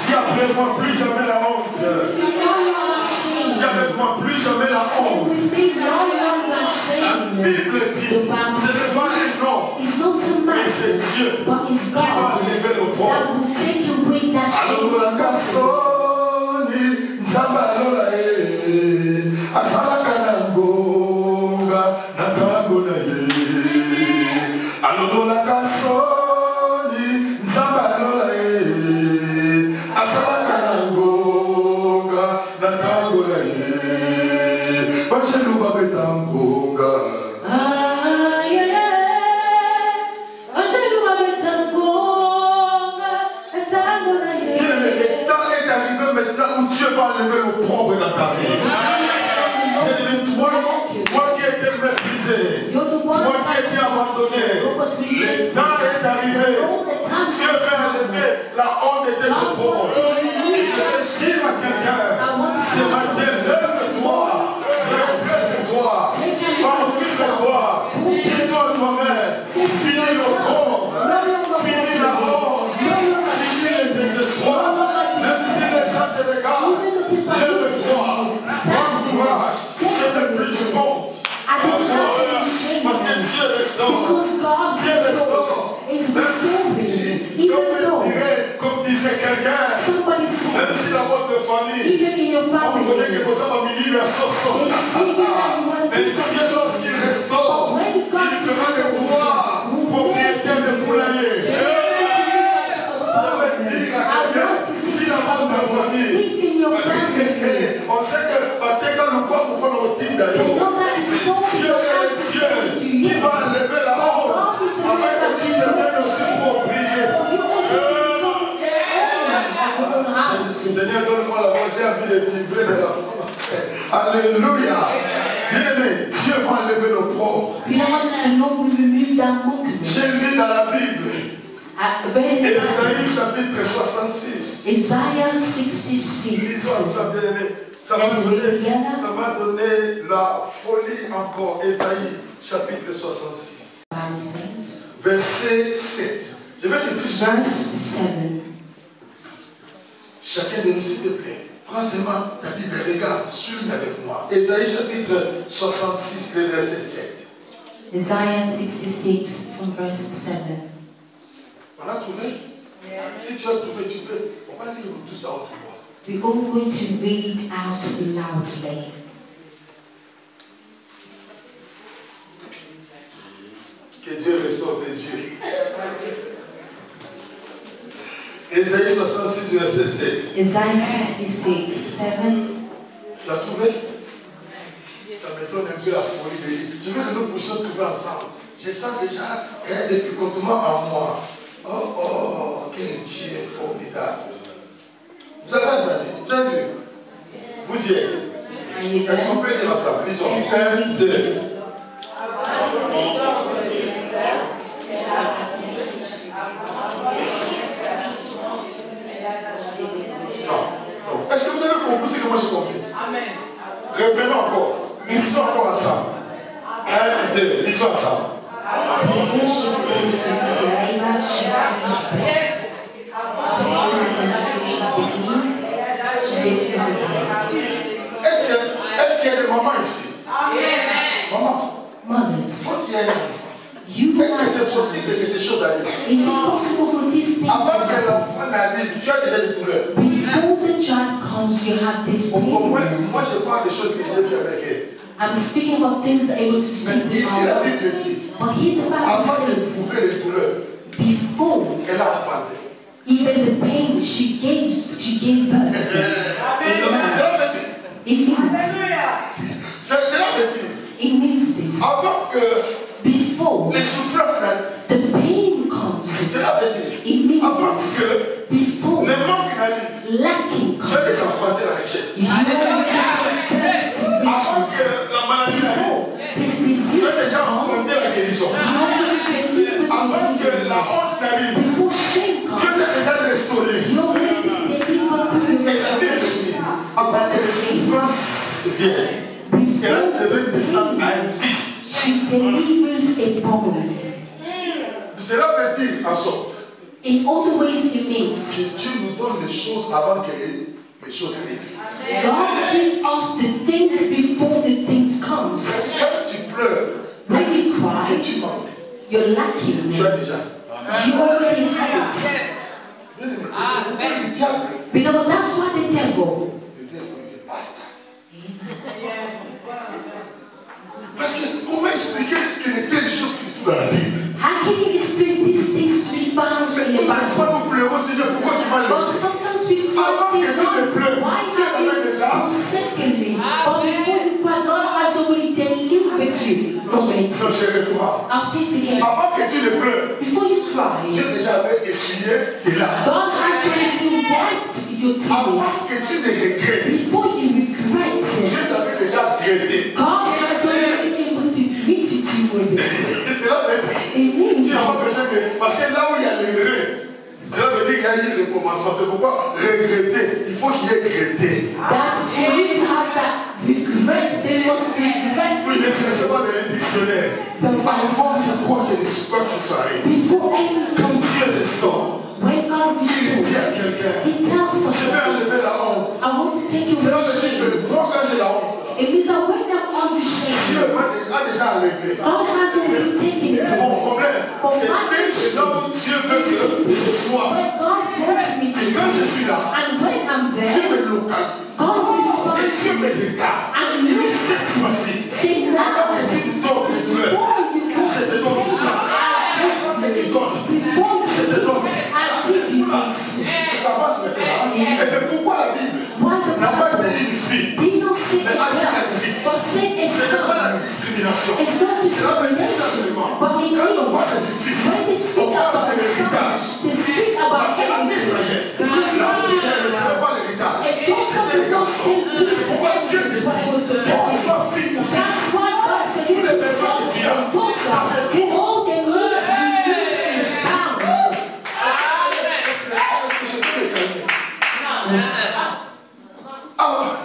Dis après moi, plus jamais la honte. Dis avec moi, plus jamais la honte. La Bible dit, ce n'est pas un homme, mais c'est Dieu qui va enlever l'opprobre. Alors la cassoni, nzambalola asalaka na ngonga na ntango na ye. Alors la cassoni, nzambalola asalaka na ngonga na ntango na ye. Bacheluba beta ngonga. Maintenant où Dieu va enlever l'opprobre dans ta vie. Toi qui étais méprisé, toi qui étais abandonné, le temps est arrivé. Dieu va enlever la honte de tes opprobres. Et je vais dire à quelqu'un, ce matin, lève-toi, redresse-toi, confie-toi, dis-toi toi-même, finis l'opprobre, finis la honte, finis le désespoir. Même si les gens te regardent, lève-toi, prends courage, je n'ai plus de honte. Parce que Dieu restaure. Dieu restaure. Même si, comme disait quelqu'un, même si dans votre famille, on connaît que vous avez mis vers Soso. Mais Dieu, lorsqu'il restaure, il fera de toi propriétaire de poulailler. On sait que quand nous pouvons prendre au titre d'ailleurs, Dieu est le Dieu qui va enlever la honte afin que tu deviennes aussi propriétaire. Seigneur, donne-moi la voix, j'ai envie de vibrer de la foi. Alléluia. Bien-aimé, Dieu va enlever l'opprobre. J'ai lu dans la Bible. Ésaïe chapitre 66. Isaiah 66. Lisons ensemble, bien-aimé. Ça va donner la folie encore. Ésaïe chapitre 66. Verset 7. Je vais te dire ça. Chacun de nous, s'il te plaît, prends seulement ta Bible et regarde, suis avec moi. Ésaïe chapitre 66, le verset 7. Isaiah 66 from verse 7. On a trouvé? Yeah. Si tu as trouvé, tu peux. On va lire tout ça autre fois. We're all going to read out loudly. Que Dieu restaure tes yeux. Ésaïe 66, verset 7. Isaiah 66, 7. Tu as trouvé? Ça me donne un peu la folie de lire. Je veux que nous puissions trouver ensemble. Je sens déjà un détricotement en moi. Oh, quel Dieu formidable. Vous avez entendu? Vous avez vu? Vous y êtes. Est-ce qu'on peut dire ensemble? Disons 1, 2. Non. Est-ce que vous avez compris ce que moi j'ai compris? Amen. Répétons encore. Lisons encore ensemble. 1, 2. Lisons ensemble. Est-ce qu'il y a des mamans ici? Maman. Mothers. Quand il y a un enfant, est-ce que c'est possible que ces choses arrivent? Is it possible for these things to Avant que happen? l'enfant n'arrive, tu as déjà des douleurs. Before the child comes, you have this Au moins, pain. moi je parle des choses que j'ai vues avec elle. I'm speaking about things able to see Mais ici, la without. Bible dit, But here the avant Bible de says, trouver les douleurs, before elle a enfanté. even the pain she gave birth. Cela veut dire, It means it means this. avant que Before les souffrances n'arrivent, the pain comes, cela veut dire, it means avant this. que Before le manque n'arrive, lacking tu as comes, déjà enfanté la richesse. you have Avant que la maladie n'arrive, this tu disease as déjà comes, enfanté la guérison. Avant que la honte n'arrive, before shame tu comes, as déjà restauré. you already delivered to Et la Bible dit, avant que les souffrances viennent, elle donne naissance à un fils. she delivers a bone. Cela veut dire en sorte In all the ways it means que Dieu nous donne les choses avant que les choses arrivent. God gives us the things before the things comes. Quand tu pleures, When you que cry, tu manques, you're lacking. tu as déjà. You already have it. Bien aimé, c'est pourquoi le diable, Because that's what the devil. le diable disait basta. Parce que comment expliquer qu'il y a telles choses qui se trouvent dans la Bible? How can you explain these things to be found Mais in the des fois Bible? nous pleurons, Seigneur, pourquoi tu m'as But laissé? sometimes we Avant cry, que tu ne God, pleures, why tu have avais you déjà. forsaken me? But before you cry, God has already delivered you from it. Non, chérie, toi. I'll say it again. Avant que tu ne pleures, Before you cry, Dieu déjà avait essuyé tes larmes. God has already wiped your tears. Avant que tu ne regrettes, Before you regret it, Dieu t'avait déjà regretté. God has already been able to reach it to you. Cela veut dire, tu n'as pas besoin de. Parce que là où il y a l'erreur, cela veut dire qu'il y a eu le commencement. C'est pourquoi regretter, il faut qu'il y ait regretté. That's for you to have that regret. There must be regret. Oui, mais je ne sais pas dans le dictionnaire. Avant que quoi que ce soit arrivé, Before anything, quand Dieu restaure, when God il dit à restores, quelqu'un, He tells us, je vais enlever la honte. I want to take you Cela away veut dire shame. que moi, quand j'ai la honte, It means that when I'm on the Dieu shame, a déjà enlevé. God has already taken it Mon away. problème, c'est que là où Dieu veut que je sois. When God wants me to Et quand je suis là, and when I'm Dieu there, me localise. God will Et Dieu find me me. regarde. And Il you dit cette fois-ci, say avant now, que tu me donnes les douleurs, before you je te donne déjà. Avant que tu donnes, before je te donne. I give you this. Ça va se maintenant. Et mais pourquoi la Bible Why the n'a pas Bible dit une fille? did not say Mais a dit un it, fils. but say a Ce n'est pas son. la discrimination. It's not Cela veut dire discrimination, simplement, but it quand on means parle du fils, when they on speak parle about de l'héritage. son, they speak about Parce que la everything. messager, Because la God fille, elle ne recevait pas l'héritage. it goes from C'était the les garçons. C'est pourquoi Dieu te dit, que tu sois fille ou fils, That's why God said tous you les can besoins que tu as, ça daughter. c'est tout. All the needs you need is found. Est-ce que je peux me calmer? Alors,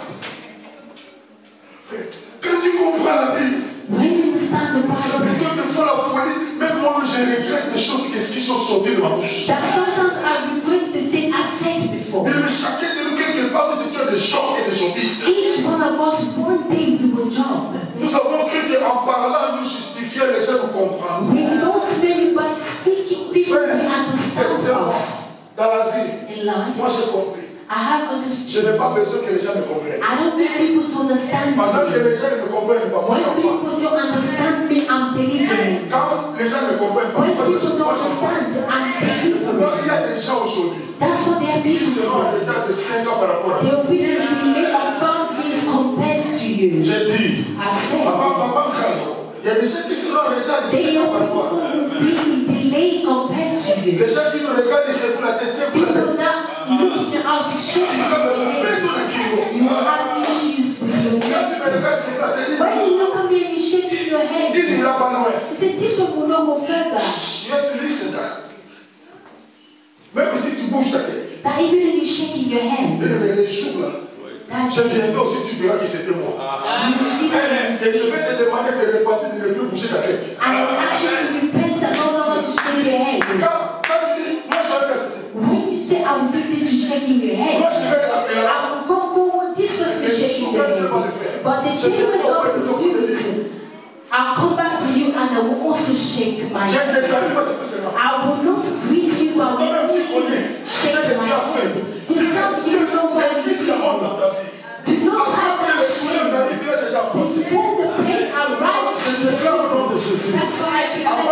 frère, quand tu comprends la Bible, When you understand the ça me Bible, donne de fois la folie. Même moi, je regrette des choses qui sont sorties de ma bouche. that sometimes I regret the thing I said before. Mais chacun de nous, quelque part, nous étions des gens et des jambistes. Each one of us, one day we will jump. Nous avons cru qu'en parlant, nous justifier, les gens nous comprennent. We don't maybe by speaking, people will Frère, understand écoutez-moi, us. dans la vie, In life, moi j'ai compris. I have Je understood. n'ai pas besoin que les gens me comprennent. I don't need people to understand Pendant que me. les gens ne me comprennent pas, moi When j'enfant. people don't understand me, I'm delivering. Quand les gens ne me comprennent pas, When moi people don't j'enfant. understand, I'm C'est pourquoi delivering. il y a des gens aujourd'hui That's what they are qui being seront en for. retard de 5 ans par rapport à They nous. will be delayed by 5 years compared to you. J'ai dit, I said, papa, il y a des gens qui seront en retard de 5 they ans are par rapport à nous. people who will be delayed compared to you. Les gens qui nous regardent, ils se coulent la tête, c'est pour la People tête. that looking at us, Si tu as le you béton de Kingo, will have issues with your quand mental. hand. Il n'ira pas loin. He said, this one will not go further. You have to listen to that. Même si tu bouges ta tête. That even when you're shaking your hand, Les jours là. Je viendrai aussi, tu verras que c'était moi. you will see that. Et je vais te demander de repartir, de ne plus bouger ta tête. And I will ask you to repent and no longer to shake your head. Quand je dis, moi je vais faire ceci. When you say, I will do this, you're shaking your head. Moi je vais l'appeler. I will go forward, this person is shaking their head. But the thing with God will do it. I'll come back to you and I will also shake my head. I will not greet you, but I will shake my head. Yourself, you know what to do. Do not have that shame. Before the pain arrives, that's why I think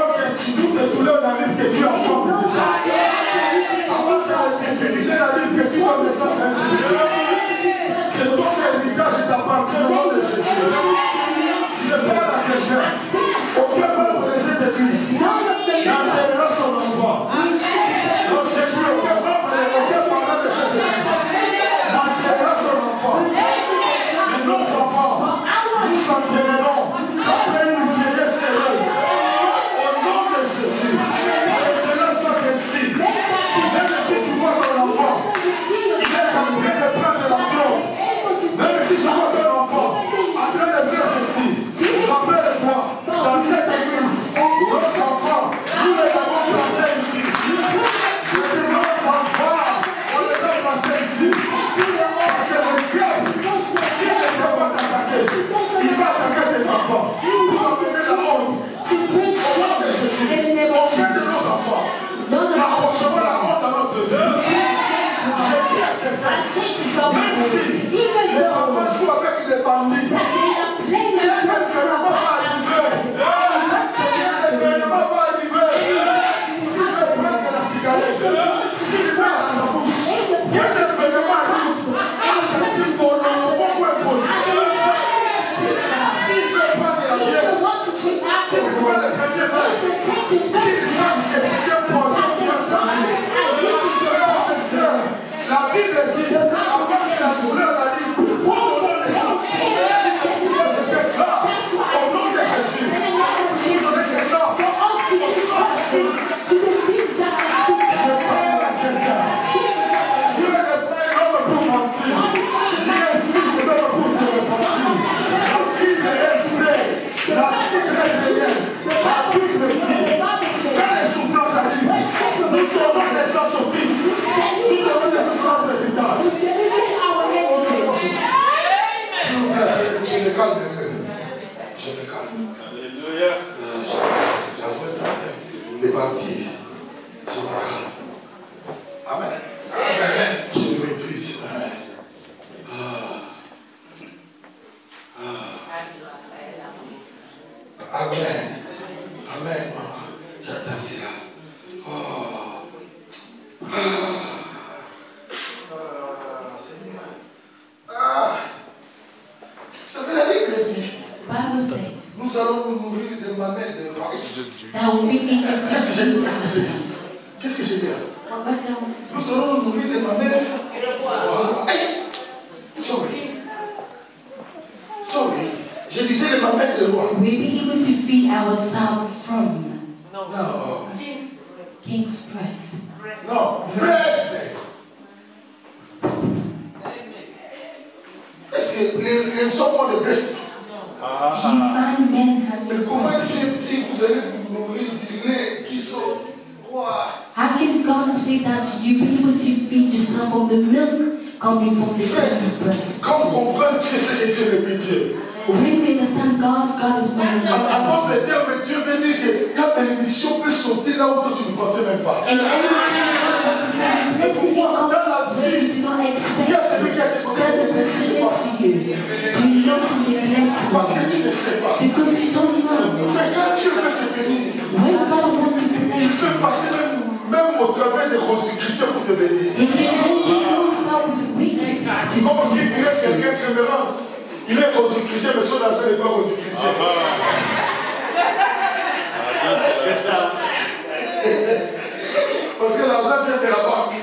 Parce que l'argent vient de la banque.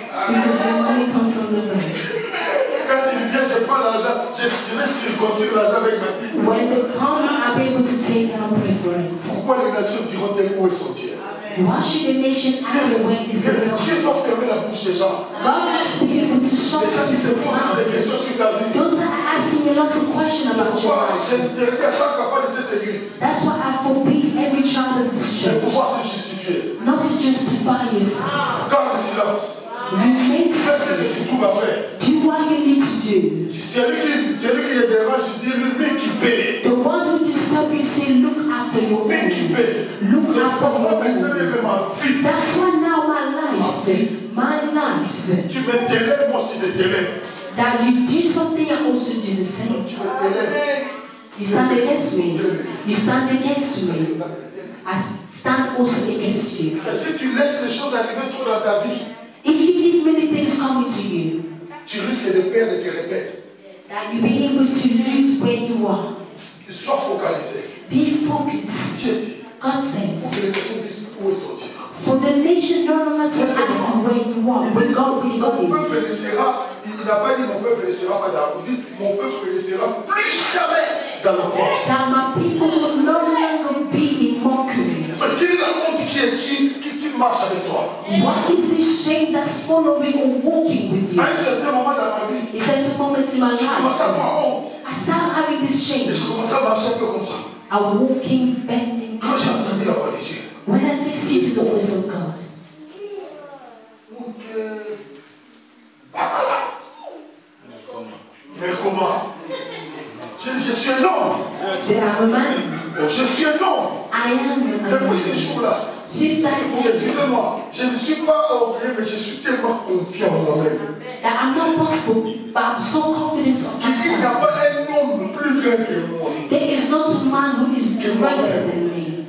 Quand il vient, je prends l'argent, je vais circoncire l'argent avec ma fille. When they come, I'll be able able to take our preference. Pourquoi les nations diront-elles où est son Dieu? Why should the nation ask where is the Lord? Dieu doit fermer la bouche des gens. God has to be able to shut Les gens qui se people's posent des mouths. questions sur ta vie. Those that are asking a lot of questions C'est about your pourquoi life. j'ai interdit à chaque enfant de cette église That's why I forbid every child of this de church pouvoir se justifier. not to justify yourself. Garde le silence. Remain Fais ce que tu trouves à faire. Do what you need to do. Si c'est lui qui les dérange, je dis lui qui paie. The one who disturbs you say, look after your Lui own. qui paie. Look C'est after pourquoi your maintenant own. même ma vie. That's why now my life, Tu me délèves, moi aussi je délève. that you do something and also do the same. Tu me délèves. You stand against me. You stand against me. I stand also against you. Si tu laisses les choses arriver trop dans ta vie, If you leave many things coming to you, tu risques de perdre tes repères. that you'll be able to lose where you are. Sois focalisé. Be focused. Dieu dit, God pour says, que les personnes disent où est ton Dieu. for the nation no longer to ask where you are, but God will Mon God peuple is. ne sera, il n'a pas dit mon peuple ne sera pas dans le. Il dit mon peuple ne sera plus jamais dans le monde. That my people will no longer be in mockery. Quelle est la honte qui marche avec toi? What is this shame that's following or walking with you? À un certain moment dans ma vie, It's certain moments in my je commence à life. avoir honte. I started having this Et shame. je commence à marcher un peu comme ça. I'm walking, bending. Quand j'ai entendu la voix de Dieu. When I listen to the voice of God, Mais comment? Je suis un homme. said I'm a man. Oh, je suis un homme. I am a Depuis man. ces jours-là, Since that day, excusez-moi, je ne suis pas orgueilleux, mais je suis tellement confiant en moi-même. that I'm not possible, but I'm so confident of Il n'y a myself. pas un homme plus grand que moi. There is not a man who is greater than me.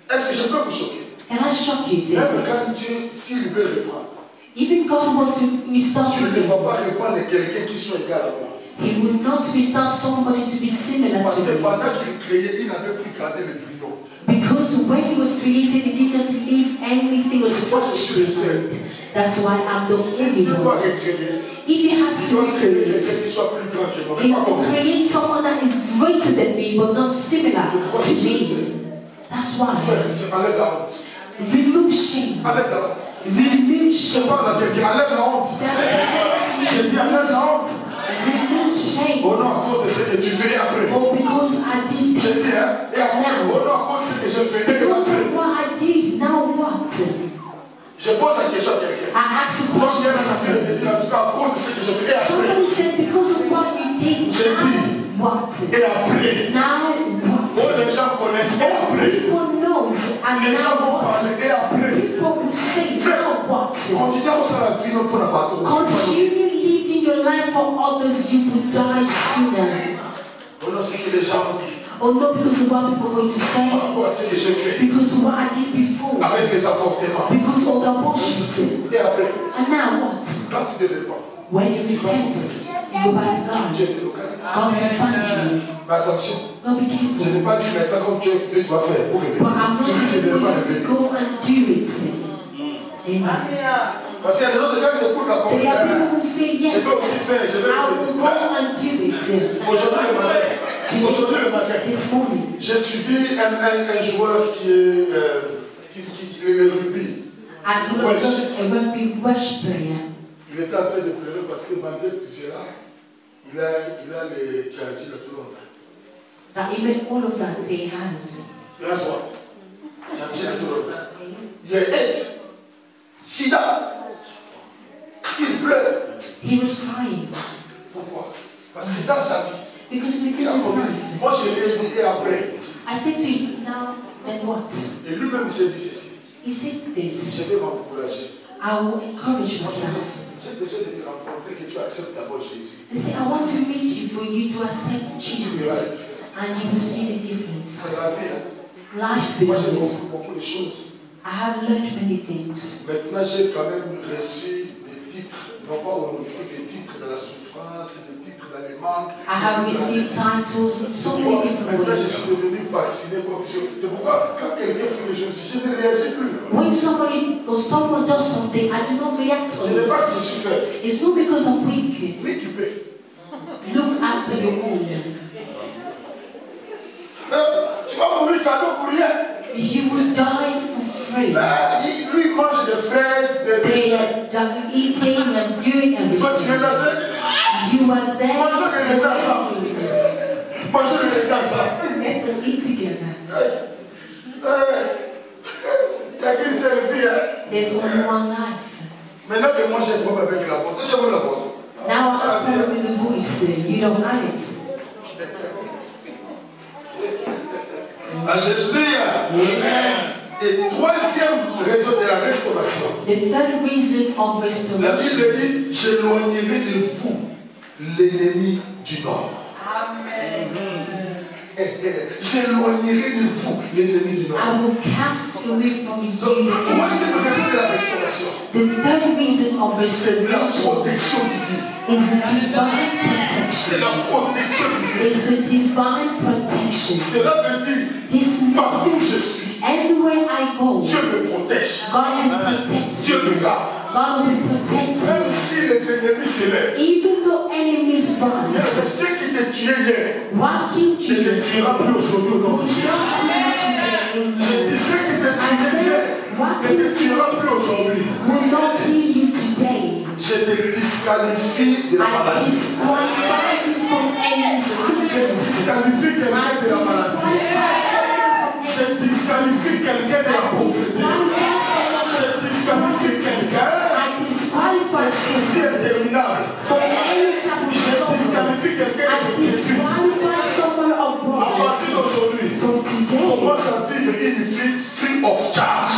Est-ce que je peux vous choquer? Can I shock you? Say Même this. quand Dieu, s'il veut répondre, Even God wants to restore Dieu ne me. va pas répondre à quelqu'un qui soit égal à moi. He will not restore somebody to be similar Parce to que me. pendant qu'il créait, il n'avait plus gardé le brillant. Because when he was created, he did not leave anything C'est pourquoi je suis le unspoiled. seul. That's why I'm the Si only Dieu doit one. recréer, If he has il to doit créer recreate, quelqu'un qui soit plus grand que moi. he Mais pas comme will moi. create someone that is greater than me, but not similar C'est pourquoi to je suis le me. seul. That's why. Frère, c'est enlève la honte. Remove shame. Enlève la honte. Remove Je shame. parle à quelqu'un, enlève la honte. That represents Je you. dis enlève la honte. Remove shame. Au nom à cause de ce que tu fais après. Oh, because I did Je this. dis, hein, et après, au nom à cause de ce que je fais et Because après. of what I did, now what? Je pose la question à quelqu'un. I asked a Toi qui es question. en train de te dire, en tout cas, à cause de ce que je fais et après. Somebody said, because of what you did, J'ai now dit. what? Et après. Now Oh, what? les gens connaissent et après. People knows, and Les gens now vont what? parler et après. People will say, now what? Continuons à la vie, non pour la bateau. Continue living your life for others, you will die sooner. Oh non, c'est que les gens ont dit. Or not because of what people are going to Par say, rapport à ce que j'ai fait. because of what I did before, Avec les apportements. because of the bullshit. Et après. And now what? Quand tu te réponds. When you repent, you go back to God. Dieu te localise. God will find you. Mais attention. But be Je careful. n'ai pas dit maintenant comme tu vas faire pour But I'm not revenir. Je saying ne vais for pas you to revenir. go and do it. Amen. Parce qu'il y a des autres gars qui écoutent la There are parole. people who say, Je yes, vais aussi faire, je vais I will go revenir. and do it. Aujourd'hui le matin, This morning, j'ai suivi un joueur qui est le rugby. I followed a rugby Welsh player. Il était en train de pleurer parce que malgré tout cela, il a les cardies de tout le monde. That even all of that he has. Un soir, j'ai tout le monde. Il est AIDS, sida, il pleure. He was crying Pourquoi? Parce que dans sa vie, because il within a his commis. life, Moi je lui ai dit et après. I said to him, now then what? Et lui-même il s'est dit ceci. He said this, Je vais m'encourager. I will encourage myself. J'ai déjà de te rencontrer que tu acceptes d'abord Jésus. He said, I want to meet you for you to accept Tu verras la Jesus différence. and you will see the difference. C'est la vie. Hein. Life Moi j'ai business. beaucoup de choses. I have learned many things. Maintenant j'ai quand même reçu des titres, non pas honorifiques, des titres de la souffrance, des titres dans les manques. I have received titles in so many different Maintenant je ways. suis devenu vacciné contre Dieu. C'est pourquoi quand quelqu'un fait quelque chose, je ne réagis plus. When somebody or someone does something, I do not react Ce n'est to pas it. que je suis faible. It's not because I'm weak. Lui qui paie. Look after your own. Tu cadeau pour rien. You will die for free. Lui, il mange des fraises, des They are eating and doing toi, tu es everything. dans un... You are there. Mangeons des raisins ensemble. Mangeons des raisins ensemble. Let's all eat together. Il n'y a qu'une seule vie. There's only one life. Maintenant que moi j'ai un problème avec la voix, j'ai la voix. Now I have a problem with the voice. You don't have it. Alléluia. Amen. Et troisième raison de la restauration. The third reason of La restoration. Bible dit, j'éloignerai de vous l'ennemi du nord. Amen. J'éloignerai de vous l'ennemi du nord. I will cast away from you. Donc, troisième raison de la restauration. The third reason of C'est la restoration protection divine. is the divine C'est la protection. protection divine. Is the divine protection. Cela veut dire, This partout où je means suis, everywhere I go, Dieu me protège. God will protect Dieu me. me garde. God will protect Même me. si les ennemis s'élèvent, Even though enemies rise, ceux qui te tuaient hier, what killed ne you te tuera plus aujourd'hui au nom de will Jésus. not kill you Je today. dis, ceux qui te tuaient hier, ne te tuera plus aujourd'hui. Will not kill you today. Je te disqualifie de la I maladie. disqualify you from any Je sickness. disqualifie quelqu'un de la maladie. Je disqualifie quelqu'un de la pauvreté. Je disqualifie quelqu'un de ceci interminable. Je disqualifie quelqu'un de cette question. À partir d'aujourd'hui, commence à vivre une vie free of charge.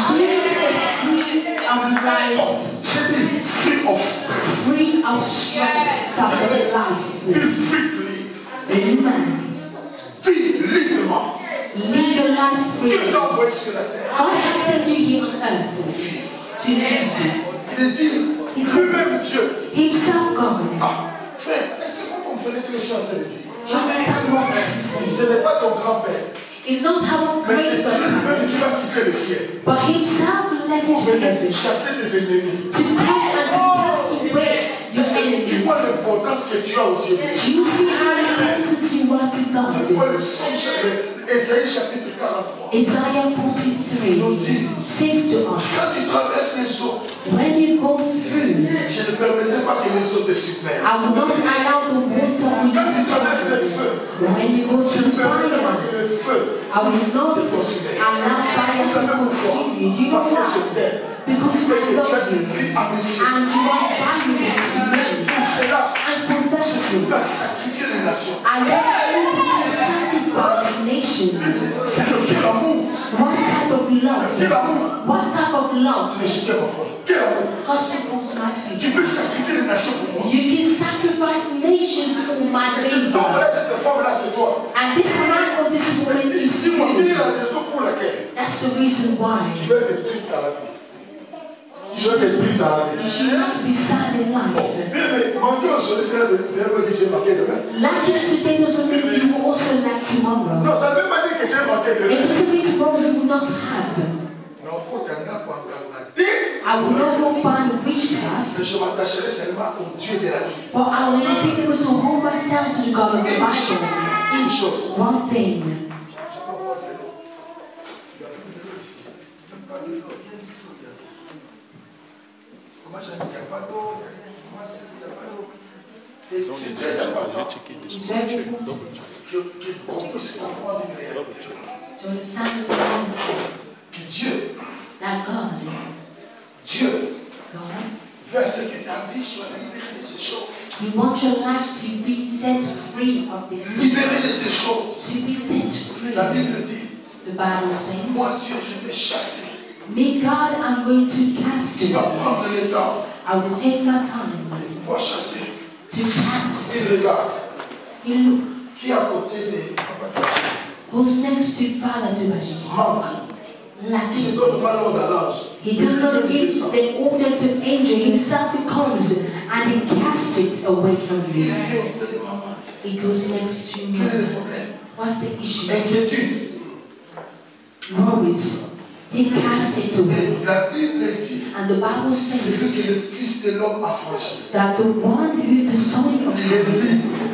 Je dis free of stress. Free of stress of life. Feel free to live. Amen. Vis librement. Live your life Dieu freely. t'a envoyé sur la terre. God has sent you here on earth to live. Il dit, lui-même Dieu. Himself God. Ah, frère, est-ce que vous comprenez ce que je suis en train de dire? Do you understand what this is saying? Ce n'est pas ton grand-père, It's not our mais c'est great Dieu lui-même grandparents, qui va quitter le ciel but Himself left pour venir heaven chasser tes ennemis. to come and to cast away your Est-ce que tu enemies. vois l'importance que tu as aux yeux de Do Dieu? you see how important you are to C'est pourquoi God? le psaume Ésaïe chapitre 43 Isaiah 43 says to us, quand tu traverses les eaux, when you go through, je ne permettrai pas que les eaux te submergent. I will not allow the water for Quand tu you to traverses les come. feux, When you go je to ne permettrai pas fire, que les feux I will not te consument. allow fire Vous savez to pourquoi? consume you. Do you know Parce que je why? t'aime. Because Et que I tu as love des you prix à mes yeux. and you are valuable to me. Pour cela, And for that je suis reason, prêt à sacrifier les nations. I am able to sacrifice nations. C'est de quel amour? What type of love? Quel amour? What type of love? C'est de soutien, mon frère. Quel amour? God supports my faith. Tu peux sacrifier les nations pour moi. You can sacrifice nations for my Et cet favor. homme-là, cette femme-là, c'est toi. And this man or this woman Et is dis-moi, quelle est you. la raison pour laquelle That's the reason why tu veux être triste à la vie? Tu veux être triste à la you vie? should not be sad in Bon, life. bien, mais manquer aujourd'hui, c'est de verbe que j'ai marqué demain. Lacking today doesn't mean you will also lack tomorrow. Non, ça ne veut pas dire que j'ai manqué It demain. doesn't mean tomorrow you will not have. Mais encore, tu as pas I will not go find witchcraft, mais je m'attacherai seulement au Dieu de la vie. but I will not be able to hold myself to the God of the Bible. Une chose. One thing. C'est très important It's very important qu'on puisse comprendre une réalité. to understand the reality Que Dieu, that God veut à ce que ta vie soit libérée de ces choses. you want your life to be set free of this thing, Libérée de ces choses. to be set free. La Bible dit, The Bible says, moi Dieu, je vais chasser. me God, I'm going to cast Il you. va prendre le temps I will take my time de pouvoir chasser. to cast. Et regarde, You look, qui est à côté de Papa who's next to Father Tubaji? manque. Il ne Lacking. donne pas l'ordre à l'ange. He does not give the order to angel. Himself he comes and he casts it away from Il you. vient auprès de maman. He goes next to Quel est me. le problème? What's the issue? Inquiétude. Worries. He casts it away. Et la Bible dit, And the Bible says celui que le Fils de l'homme a franchi. that the one who the Son of Il est libre.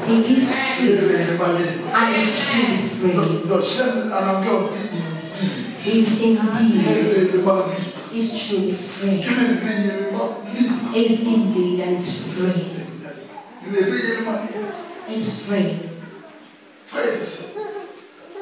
he is Il free est pas libre. and is truly free. Non, j'aime en anglais on dit indeed. He is Il indeed, est réellement libre. is truly free. Il est réellement libre. Is indeed and is free. Il est réellement libre. Is free. Frères et sœurs,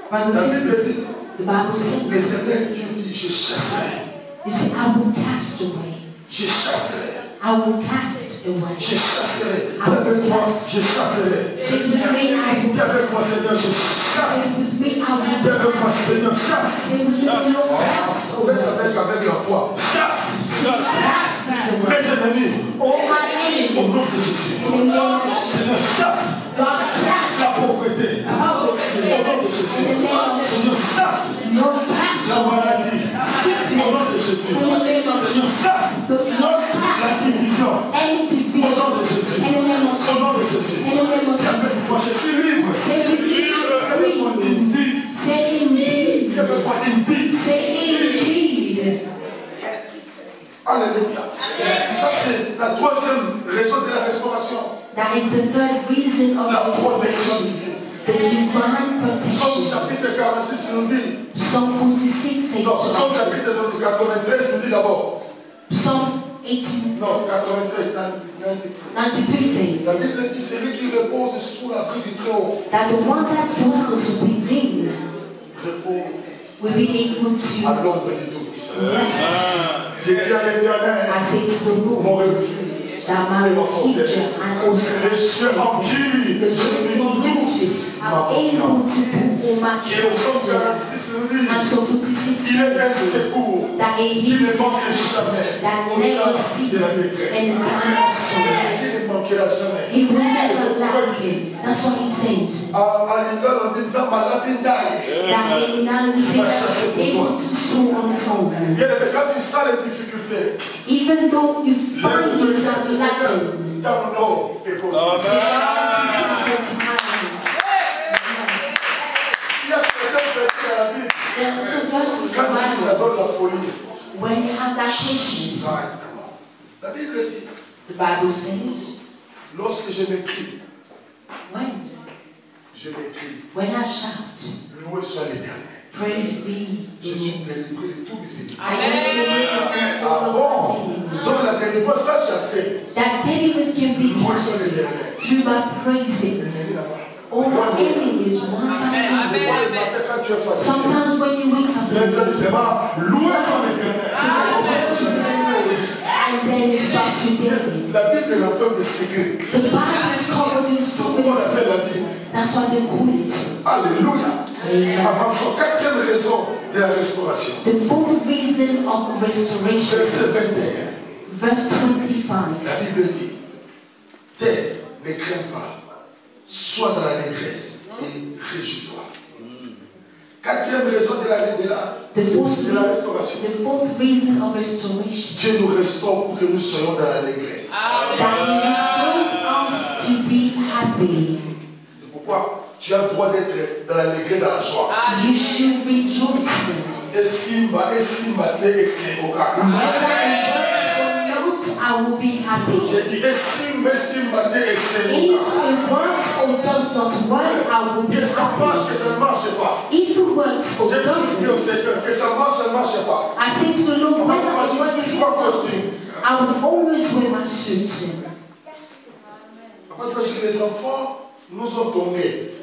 Brothers la and Bible sisters, dit, the Bible says, l'Éternel Dieu dit, je chasserai. you see, I will cast away. Je chasserai. I will cast away. Je chasserai. Dis avec moi, je chasserai. Say with me, I will Dis avec moi, Seigneur, je chasse. Say with me, I will Dis avec moi, Seigneur, chasse. Say with me, I will cast away. Faites avec la foi. Chasse. Cast away. Mes ennemis. All my Au enemies. nom de Jésus. In the name of Seigneur, chasse. God, cast La pauvreté. poverty. Au nom de In Jésus. the name of Seigneur, chasse. Lord, cast La maladie. Au nom de Jésus. in the name of Seigneur, chasse. Lord, cast La division. any Au division. nom de Jésus. In the name of Au nom de Jésus. In the name of Dis avec moi, je suis libre. Say with me, Dis I'm avec moi, free. indeed. Say indeed. Dis avec moi, indeed. Say indeed. Alléluia. Ça, c'est la troisième raison de la restauration. That is the third reason of La protection divine. the divine Psaume protection. chapitre 46 nous dit, Psalm 46 says non, Psaume that. chapitre 93 nous dit d'abord, Psalm 18, non, 93, 93. 93 La says Bible dit, celui qui repose sous l'abri du Très-Haut, that the one that dwells within repose will be able à to l'ombre du Tout-Puissant. rest. J'ai dit à l'Éternel, I say to the mon Lord, refuge, that my future and also les cieux en qui the je mets living tout riches ma are able confiance. to put all my Et au Psaume trust in. 46 nous dit, And so 46 il est un secours that a qui ne heat manque jamais that au never temps ceases de la in détresse. time of sorrow. Il ne manquera jamais. He will Et never c'est pourquoi lack il dit, it. That's what he says. à l'idole on dit, Nzamba lapindaye. That in reality he is able to sow on his own. Bien aimé, quand tu sens les difficultés, Even though you find lève-toi et yourself dis, Seigneur, lacking. dans l'eau et pour toi. Il y a certains versets dans la Bible, There's also verses in quand tu dis, ça the Bible donne la folie. when you have that patience. Guys, come on. La Bible dit, The Bible says, lorsque je m'écris, when I shout, loué soit l'Éternel. praise be Je the suis Lord. délivré de tous mes ennemis. I am delivered Ah from bon? all my enemies. Donc la délivrance sans chasser, That deliverance can be loué soit casted l'Éternel. through my praising. L'ennemi là-bas. All my enemies one Des time. fois, le matin, quand tu es fatigué, Sometimes when you wake up, l'Éternel dit, c'est pas loué soit l'Éternel. and then it's back to David. La Bible est l'enfer de secret. The Bible is covered in so Pourquoi on many appelle la secrets. Bible? That's why they call it. Alléluia. Amen. Avançons. Quatrième raison de la restauration. The fourth reason of restoration, Verset 21. verse 25. La Bible dit, terre, ne crains pas, sois dans la détresse et réjouis-toi. Quatrième raison de la restauration. The fourth reason of restoration, Dieu nous restaure pour que nous soyons dans l'allégresse. that He restores us to be happy. C'est pourquoi tu as le droit d'être dans l'allégresse, dans la joie. You should rejoice. Et Simba, et Simba, Whether it works or not, I will be happy. j'ai dit, et Simba, et If Simba. it works or does not work, I will be Que ça marche, happy. que ça ne marche pas. If it works or J'ai toujours dit au doesn't, Seigneur que ça marche, ça ne marche pas. I say to the Lord, whether Moi, it je works suis or pas not, costume. I will always wear my suit. Parce que les enfants nous ont tombés.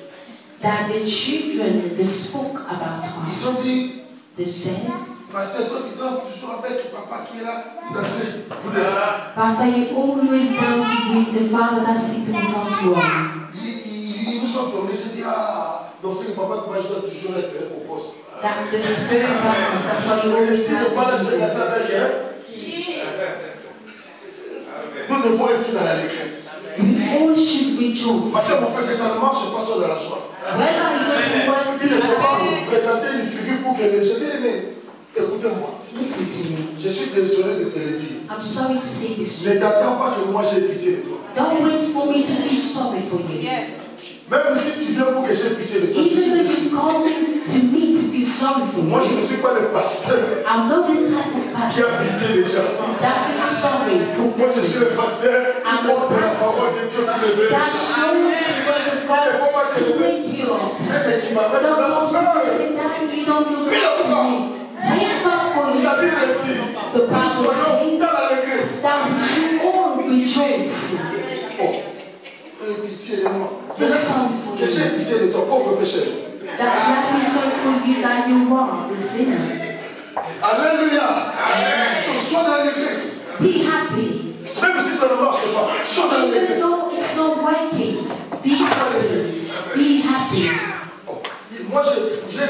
That the children, they spoke about Ils us. ont dit, They said, Pasteur, toi tu danses toujours avec papa qui est là, vous dansez. Vous dansez. Pastor, you always dance with the father that sits in the front row. Ils nous ont tombés. J'ai dit, ah, danser avec papa, moi je dois toujours être au poste. That the spirit of us, that's why you Et always si le dance. pas là, je vais danser avec elle. Nous devons être dans l'allégresse. We all should rejoice. Parce que mon frère, que ça ne marche pas sur de la joie. Whether it doesn't work, Il ne faut pas vous présenter une figure pour que les gens aiment. Écoutez-moi. listen to me. Je suis désolé de te le dire. I'm sorry to say this to you. Ne t'attends pas que moi j'ai pitié de toi. Don't wait for me to feel sorry for you. Yes. Même si tu viens pour que j'ai pitié de toi, Even when you come to me to be sorry for moi je me, ne suis pas le pasteur I'm not the type of qui a pastor pitié des gens. that is sorry for Moi je suis le me. pasteur qui porte la parole de Dieu pour lever. That shows the word of God to wake you up. Même qui m'appelle No dans la one peur. should say that you don't look at me. Wake up for yourself. The Bible says Dans la l'église. that we should all rejoice. Pitié de moi. Feel sorry for Que j'ai you. pitié de toi, pauvre pécheur. That you have been sorry for you that you are the sinner. Alléluia. Sois dans l'église. Be happy. Même si ça ne marche pas, sois dans Even l'église. though it's not working, be Sois dans happy. l'église. Be happy. Moi, j'ai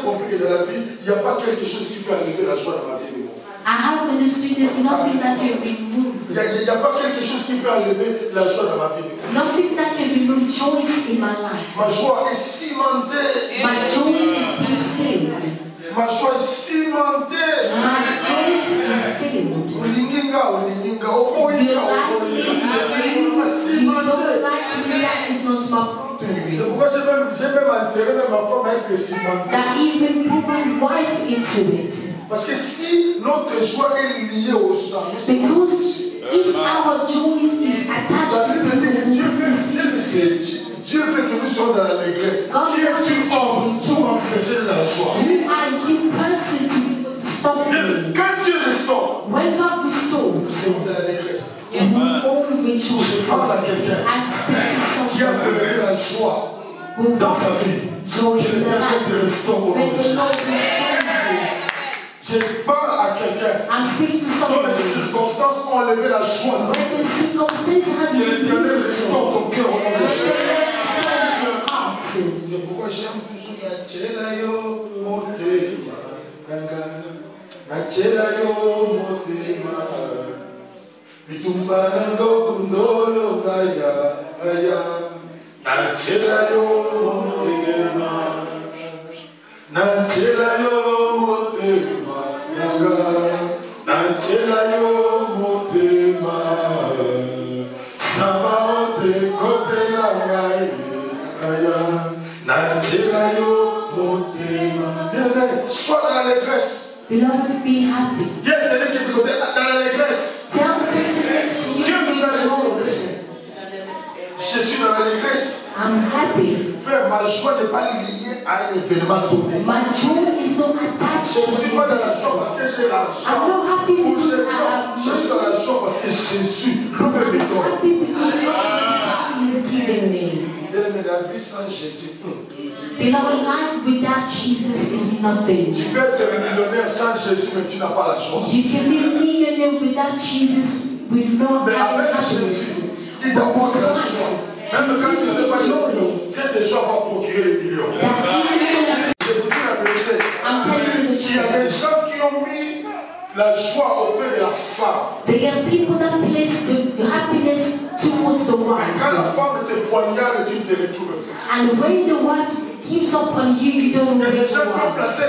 compris que dans la vie, il n'y a pas quelque chose qui fait enlever la joie dans ma vie. I have understood there's nothing that can remove. Il n'y a pas quelque chose qui peut enlever la joie dans ma vie. Nothing that can remove joy in my life. Ma joie est cimentée. My joy is being sealed. Ma joie est cimentée. My joy is sealed. Ulininga, You like me, you don't like me, that is not my problem. C'est pourquoi j'ai même enterré ma femme à être cimentée. That even put my wife into it. Parce que si notre joie est liée aux gens, Because if our joy is attached to Dieu veut que nous soyons dans l'allégresse. Qui es-tu homme pour m'empêcher de la joie? who are you person to be able to stop me? Quand Dieu restaure, When God nous restores, sommes dans l'allégresse. we all rejoice. Je parle à quelqu'un I speak qui a to someone pleuré la joie who dans sa vie. joy Que in le their Dieu te life. restaure au nom When de the Jésus. Lord restores Je parle à quelqu'un you, I'm speaking to dont les somebody. circonstances ont enlevé la joie dans la vie. When the circumstance has Que been l'Éternel restaure ton cœur au nom de Jésus. your heart. C'est pourquoi j'aime toujours la chela yo motema nanga na chela yo motema bitumba nango kundolo gaya aya na chela yo motema na chela yo motema nanga na chela yo motema sama te kote la ngai sois dans l'allégresse. Beloved, be happy. Dieu, c'est lui qui te connaît dans l'allégresse. Tell the person next to you, Dieu nous a restaurés. rejoice. Je suis dans l'allégresse. I'm happy. Frère, ma joie n'est pas liée à un événement donné. My joy is not attached Je to ne suis pas dans la joie parce que j'ai I'm l'argent. not happy Ou because je I have suis dans la joie parce que Jésus peut me I'm donner. happy because God is giving me. Mais la vie sans Jésus. Beloved, life without Jesus is nothing. Tu peux être millionnaire sans Jésus, mais tu n'as pas la joie. You can be a millionaire without Jesus, with no Mais avec happiness. Jésus, il t'apporte la joie. Même quand tu ne sais pas le cette joie va procurer les millions. That even Je vous dis la vérité. I'm telling you the Il y a des truth. gens qui ont mis la joie auprès de la femme. There are people that place the happiness towards the Mais wife. quand la femme te poignarde, tu ne te retrouves plus. And when the wife gives up on you, you don't Il y a really des gens qui ont want. placé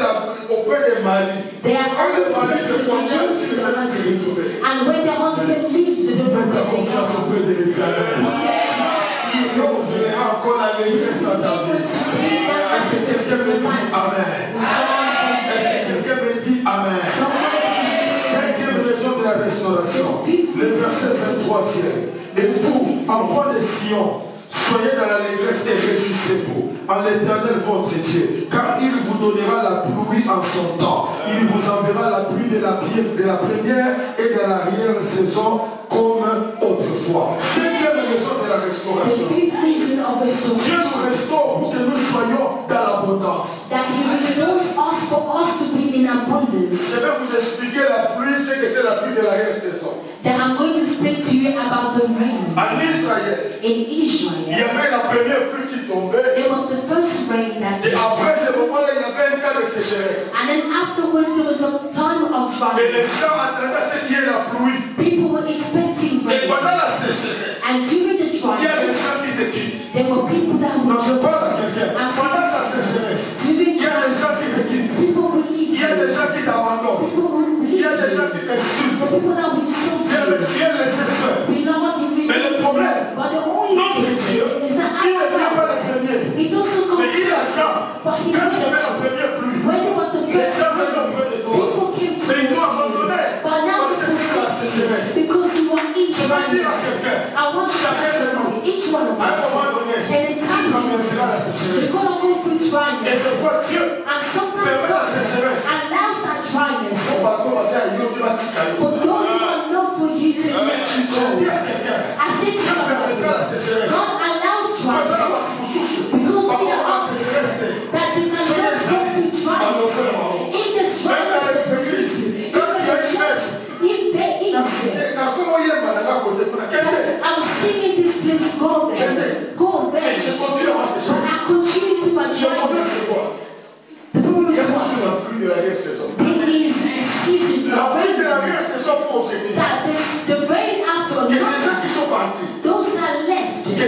auprès des maris. They are Quand le mari always te poignarde, tu ne sais the plus te husband. retrouver. And when the husband leaves, they don't know Mets ta where they confiance go. auprès de l'Éternel. Il verra encore l'allégresse dans ta vie. Est-ce que quelqu'un me dit Amen? Est-ce que quelqu'un me dit Amen? Cinquième raison de la restauration, le verset 23e. Et vous, enfants de Sion, soyez dans l'allégresse et réjouissez-vous en l'Éternel votre Dieu, car il vous donnera la pluie en son temps. Il vous enverra la pluie de la première et de l'arrière-saison comme autrefois. Cinquième raison de la The restauration. fifth reason of Dieu restoration, nous restaure pour que nous soyons dans l'abondance. that He restores us for us to be in abundance. Je vais vous expliquer la pluie, c'est que c'est la pluie de l'arrière-saison. That I'm going to speak to you about the rain. En Israël, In il y Israel, avait la première pluie qui tombait. there was the first rain that Et came. après ce moment-là, il y avait un cas de sécheresse. And then afterwards, there was a time of Et les dryness. gens attendaient ce qui est la pluie. People were expecting Et rain. pendant la sécheresse, And during the il y a des dryness, gens qui te quittent. there were people that Non, would je parle à quelqu'un. Pendant la sécheresse, during il y a des gens qui te quittent. people would leave Il y a des you. gens qui t'abandonnent. People would Il y leave a des gens you. qui t'insultent. The people that would insult Viens you. laisser seul. We know what you Mais le problème, But the only notre thing Dieu, is that il ne vient pas our de dire à quelqu'un, I want to tell somebody, each one of à un us, moment donné, and in tu time, traverseras la you're sécheresse. going to go through Et dryness. des fois, Dieu And sometimes permet la God sécheresse. allows that dryness Ton bateau va se aller, tu vas t'y for those who are not for you to let you Je dis go. à quelqu'un, I said to Dieu somebody, permettra la sécheresse. God allows Parce que dryness because par we rapport à la are sécheresse, that you can soyez just go amis through à nos dryness. frères et In this dryness, même dans les églises, quand il y a une messe, if there is, comment il y a un côté pour la qualité. I'm singing this place, go there, go Et there. je continue à But sécheresse. I continue to my Le problème, dryness. c'est quoi? The problem Il y is a what? toujours la pluie de la guerre saison. There is a season La of pluie de la rain guerre saison pour objectif. that the rain after Que ces gens qui sont partis, those that left, que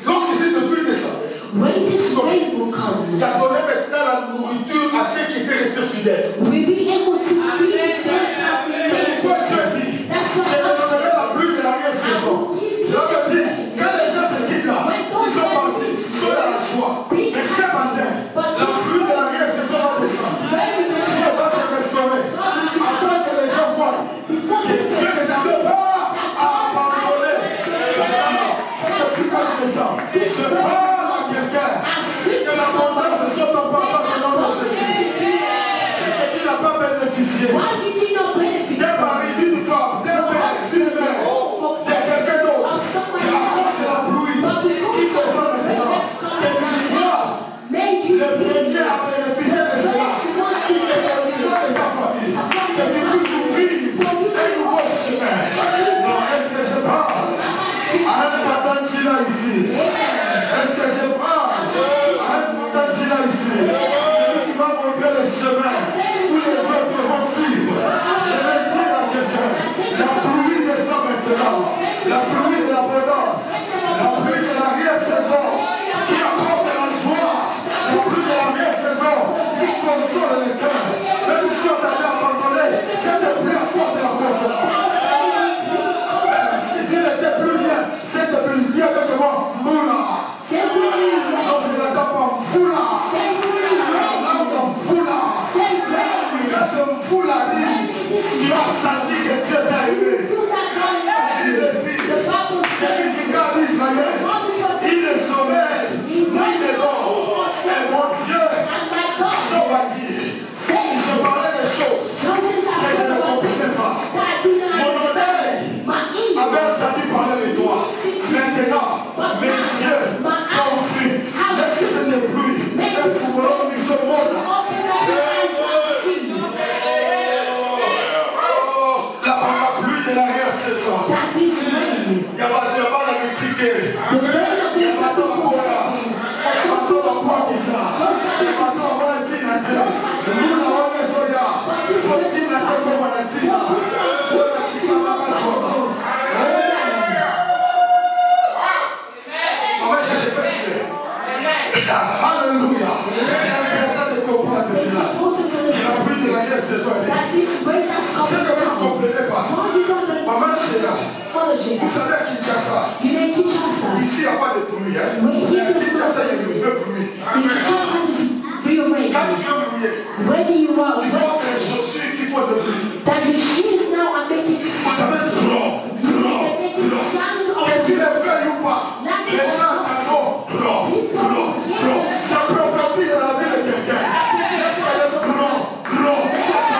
lorsque cette pluie descendait, when this rain will come, ça donnait maintenant la nourriture à ceux qui étaient restés fidèles. we'll be able to feed those that C'est pourquoi Dieu remain. dit, That's je what God donnerai la pluie de la guerre saison. Cela veut dire, quand les gens se quittent là, ils sont partis, ils sont dans la joie. Mais ce matin, la pluie de la guerre saison va descendre. Dieu va te restaurer. Afin que les gens voient que Dieu ne t'avait pas abandonné. C'est ce qui va descendre. Je parle à quelqu'un que l'abondance soit ton partage au nom de Jésus. Si tu n'as pas bénéficié, Why did you not benefit d'un mari, d'une femme, d'un père, d'une mère, de quelqu'un d'autre, qui à cause de la pluie qui descend maintenant, que tu sois le premier à bénéficier de cela, qui te bénéficie de ta famille, que tu puisses ouvrir un nouveau chemin. Non, est-ce que je parle à un Katanchila ici? Est-ce que je parle à un Katanchila ici? Celui qui va montrer le chemin où les autres vont suivre. Je vais dire à quelqu'un, la pluie descend maintenant, la pluie de l'abondance, la pluie de l'arrière-saison, qui apporte la joie, la pluie de l'arrière-saison, qui console les cœurs. Même si on t'avait abandonné, cette pluie apporte la consolation. Si tu n'étais plus bien, cette pluie, dis avec moi, moula. Non, je n'entends pas, moula. Quand ce moula arrive, tu vas sentir que Dieu t'a aimé. C'est musical d'Israël. Il est sommeil, il est mort. Et mon Dieu, je vais dire, je parlais des choses que je ne comprenais pas. Mon oreille avait entendu parler de toi. Maintenant, mes yeux ont vu. Est-ce que c'est des pluies? Est-ce que vous l'avez mis au monde? La pluie de l'arrière-saison. Il y a pas de métier. Il y a pas de quoi. Il y a pas de quoi qui ça. Il y a pas de quoi qui ça. Nous l'avons mis au ya. Il faut dire la tête comme on a dit là. On a dit qu'on va pas se voir. Comment est-ce que j'ai fait chier? Alléluia. C'est important de comprendre cela. La pluie de l'arrière-saison est là. Ce que vous ne comprenez pas. Maman chérie, vous savez à Kinshasa, ici il n'y a pas de pluie. À Kinshasa, il y a de vraies pluies. Quand tu es mouillé, tu portes les chaussures qui font de pluie. Vous avez gros. Que tu les veuilles ou pas, les gens t'en gros. Je prophétise dans la vie de quelqu'un. Laisse-les gros.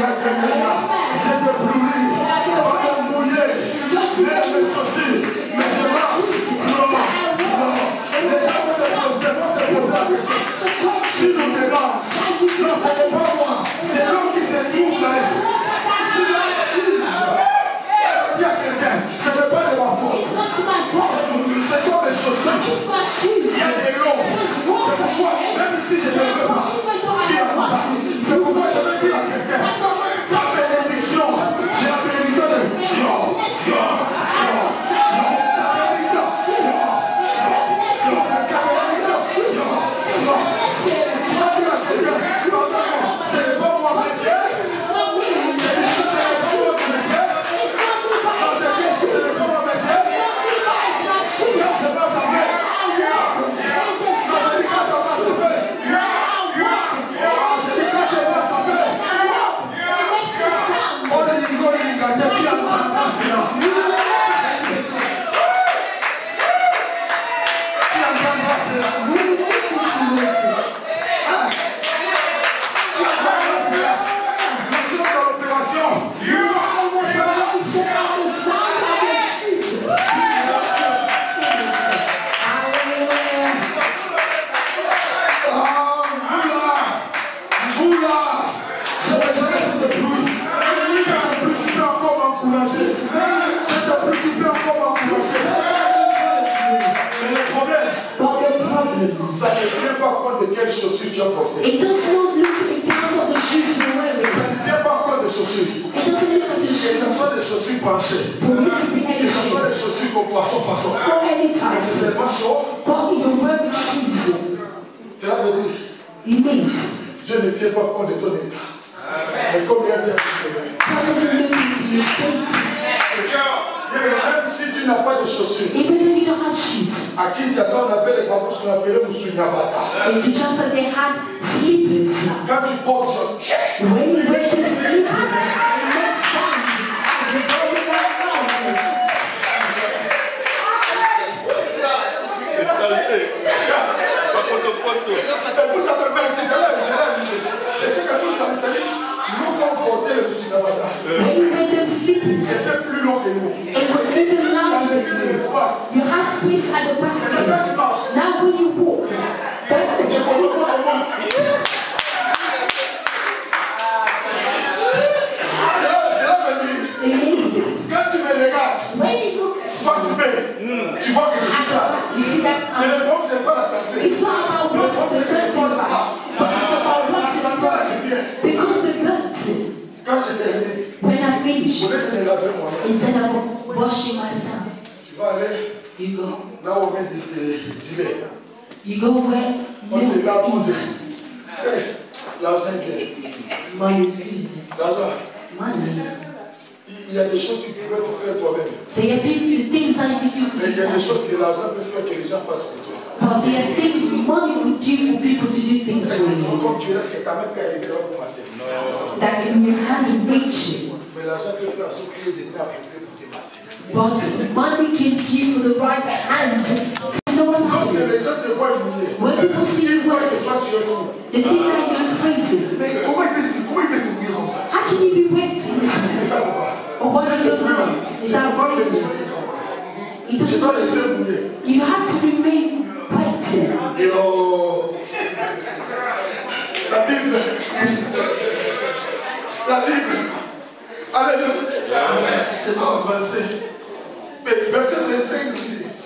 C'est de pluie, pas de mouiller, même mes chaussures, mais je marche. Les gens vont se poser la question. Tu nous déranges. Non, ce n'est pas moi, c'est l'homme qui se trouve dans les chaussures. Dis à quelqu'un, ce n'est pas de ma faute. Ce sont mes chaussures. Il y a des lots. C'est pourquoi, même si je ne veux pas, c'est pourquoi je veux dire à quelqu'un, ta bénédiction, c'est la bénédiction de Dieu. Ta bénédiction, Ça ne tient pas compte de quelles chaussures tu as portées. It does not look at the count of the shoes you're wearing. Ça ne tient pas compte des chaussures. It doesn't look at the Que shoes. ce soit des chaussures penchées. For you to be Que any ce soit shoe. des chaussures qu'on poisson façon. Or any Mais type. c'est seulement chaud. But you're wearing shoes. Cela veut dire It means Dieu ne tient pas compte de ton état. Mais combien Dieu a dit c'est vrai. God doesn't look into your state. Même si tu n'as pas de chaussures. Even though you don't have shoes. À Kinshasa, on appelle les babouches qu'on appelait Moussounyabata. In Kinshasa, they had slippers. Quand tu portes, When you wear the slippers, it makes sound as you're going around. C'est saleté. Pas contre. vous savez, mais c'est jamais. Et c'est que tout ça, c'est nous avons porté le Moussounyabata. When you wear them slippers, C'était plus long que nous. it was even Ça louder. laissait de l'espace. You have space at the Mais back. quand tu marches, Now when you walk, that's the et qu'on le voit en monte. Cela veut dire, it means this. quand tu me regardes, When you look at face B, tu vois que je suis sale. you see that Mais le problème, c'est pas la saleté. it's not about Le what's problème, the c'est que dirt tu passes là. but it's about La what's the saleté, là, tu viens. dirt. Because the dirt, Quand j'ai terminé, when I je finish, voulais me laver moi-même. instead of washing myself, Tu vas aller you go. là où on met du lait. You go where On te lave, on milk te... is. L'argent est bien. Money is good. L'argent. Money. Il y a des choses que tu peux faire toi-même. There are the things that you can do for Mais il y a des yourself. choses que l'argent peut faire que les gens fassent pour toi. But there are things money will do for people to do things Est-ce for que you. comme tu restes que ta main peut arriver là pour masser? That in your hand reach you. Mais l'argent peut faire en sorte qu'il y ait des mains appropriées pour te masser. But money can give you the right hand to know what's Lorsque happening. les gens te voient mouiller, When people see ils you voient que wet, toi tu es fou. they think that you're crazy. Mais comment il peut te mouiller comme ça? How can you be wet? Mais ça va pas. Or what are you Plus là. doing? Tu Is ne that peux pas les crazy? mouiller comme ça. It Tu dois doesn't. rester mouillé. You have to remain wet. Et oh, la Bible, alléluia, je dois avancer. Mais verset 25 dit,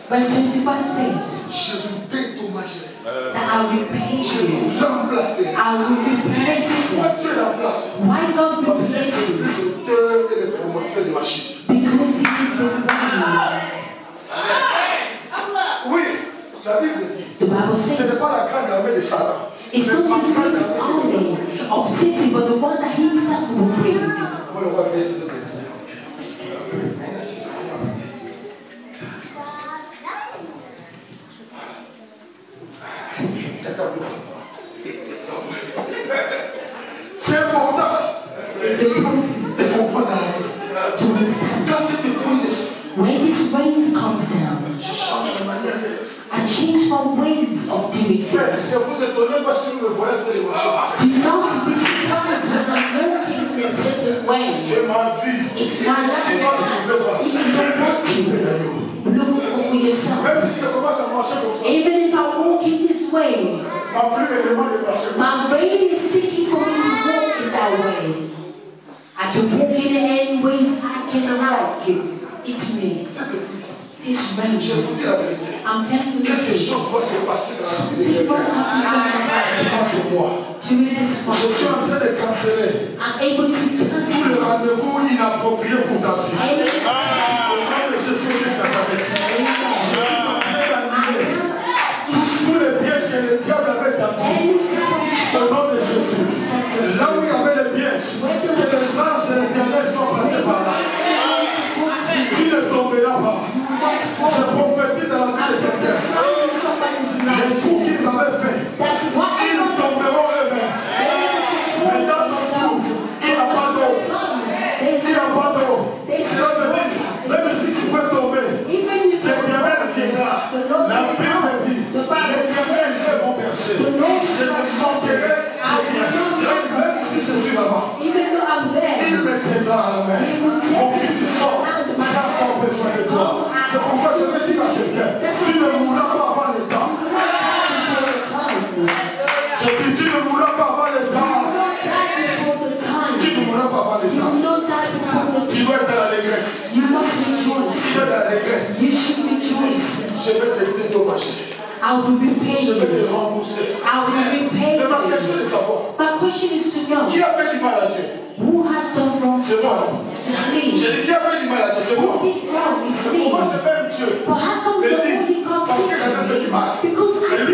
Verse 25 says je vous dédommagerai, that I will repay je you. vous remplacerai. I will replace Pourquoi you. tu es remplacé? Why God Parce que c'est replaces? l'auteur et le promoteur de ma chute. Because He is the one. Oui, la Bible dit, The Bible ce n'est says pas la grande armée de Satan. it's Mais not la the grande great armée de Satan. army of Satan, but the one that He Himself will bring. On le voit verset 2. C'est important It's important de comprendre la vie. to understand. Quand cette pluie descend, When this rain comes down, je change de manière d'être. I change my ways of doing Frère, things. ne vous étonnez pas si vous me voyez faire l'émotion. Do not be surprised when I'm walking in a certain way. C'est ma vie. It's my life. If you don't want to, look for yourself. Même si je commence à marcher comme ça, Even if I walk in this way, ma pluie me demande de marcher comme ça. my brain is seeking for me to walk in that way. I can walk in any ways I can like. It's me. Cette pluie, This rain. je vous dis la vérité. I'm telling you the Quelque truth. chose va se passer dans la vie de It must quelqu'un. happen somewhere. Pense moi. During this Je month, suis en train de canceller I'm able to tout le cancel rendez-vous inapproprié pour ta vie. any. Au nom de Jésus-Christ Nazareth. Tous les pièges que le diable avait tapés. Au nom de Jésus. Là où il y avait les pièges, que les anges de l'éternel soient passés par là. Tu ne tomberas pas. Je prophétise dans la vie de quelqu'un. Les coups qu'ils avaient faits, ils tomberont eux-mêmes. Mais dans ton couche, il n'y a pas d'eau. Il n'y a pas d'eau. Cela veut dire, même si tu Je ne manquerai rien. Même si je suis là-bas, il me tiendra à la main. Mon fils sort, j'ai encore besoin de toi. C'est pourquoi je vais dire à quelqu'un, tu ne mourras pas avant le temps. Je dis, tu ne mourras pas avant le temps. Tu ne mourras pas avant le temps. Tu dois être dans l'allégresse. Tu es dans l'allégresse. Je vais te dédommager. Je vais te rembourser. Mais ma question est de savoir, qui a fait du mal à Dieu? C'est moi. J'ai dit, qui a fait du mal à Dieu? C'est moi. Mais pourquoi c'est même Dieu? Mais dit, parce que j'avais fait du mal. Mais dit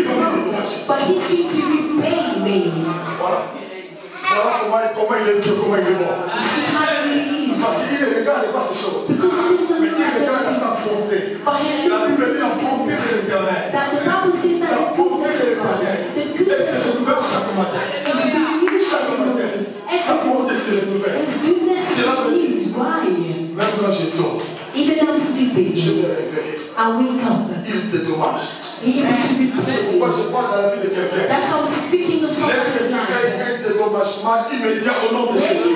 comment il est dommagé. Voilà. Voilà comment il est Dieu, comment il est bon. Parce qu'il regarde pas ces choses. Mais il regarde sa bonté. La Bible dit la bonté de l'Éternel. La bonté de l'Éternel. Elle se renouvelle chaque matin. Chaque matin. Sa bonté se renouvelle. C'est là que je dis. Même quand je dors, je me réveille. Il te dommage. C'est pourquoi je parle dans la vie de quelqu'un. Laisse que tu aies un dédommagement immédiat au nom de Jésus.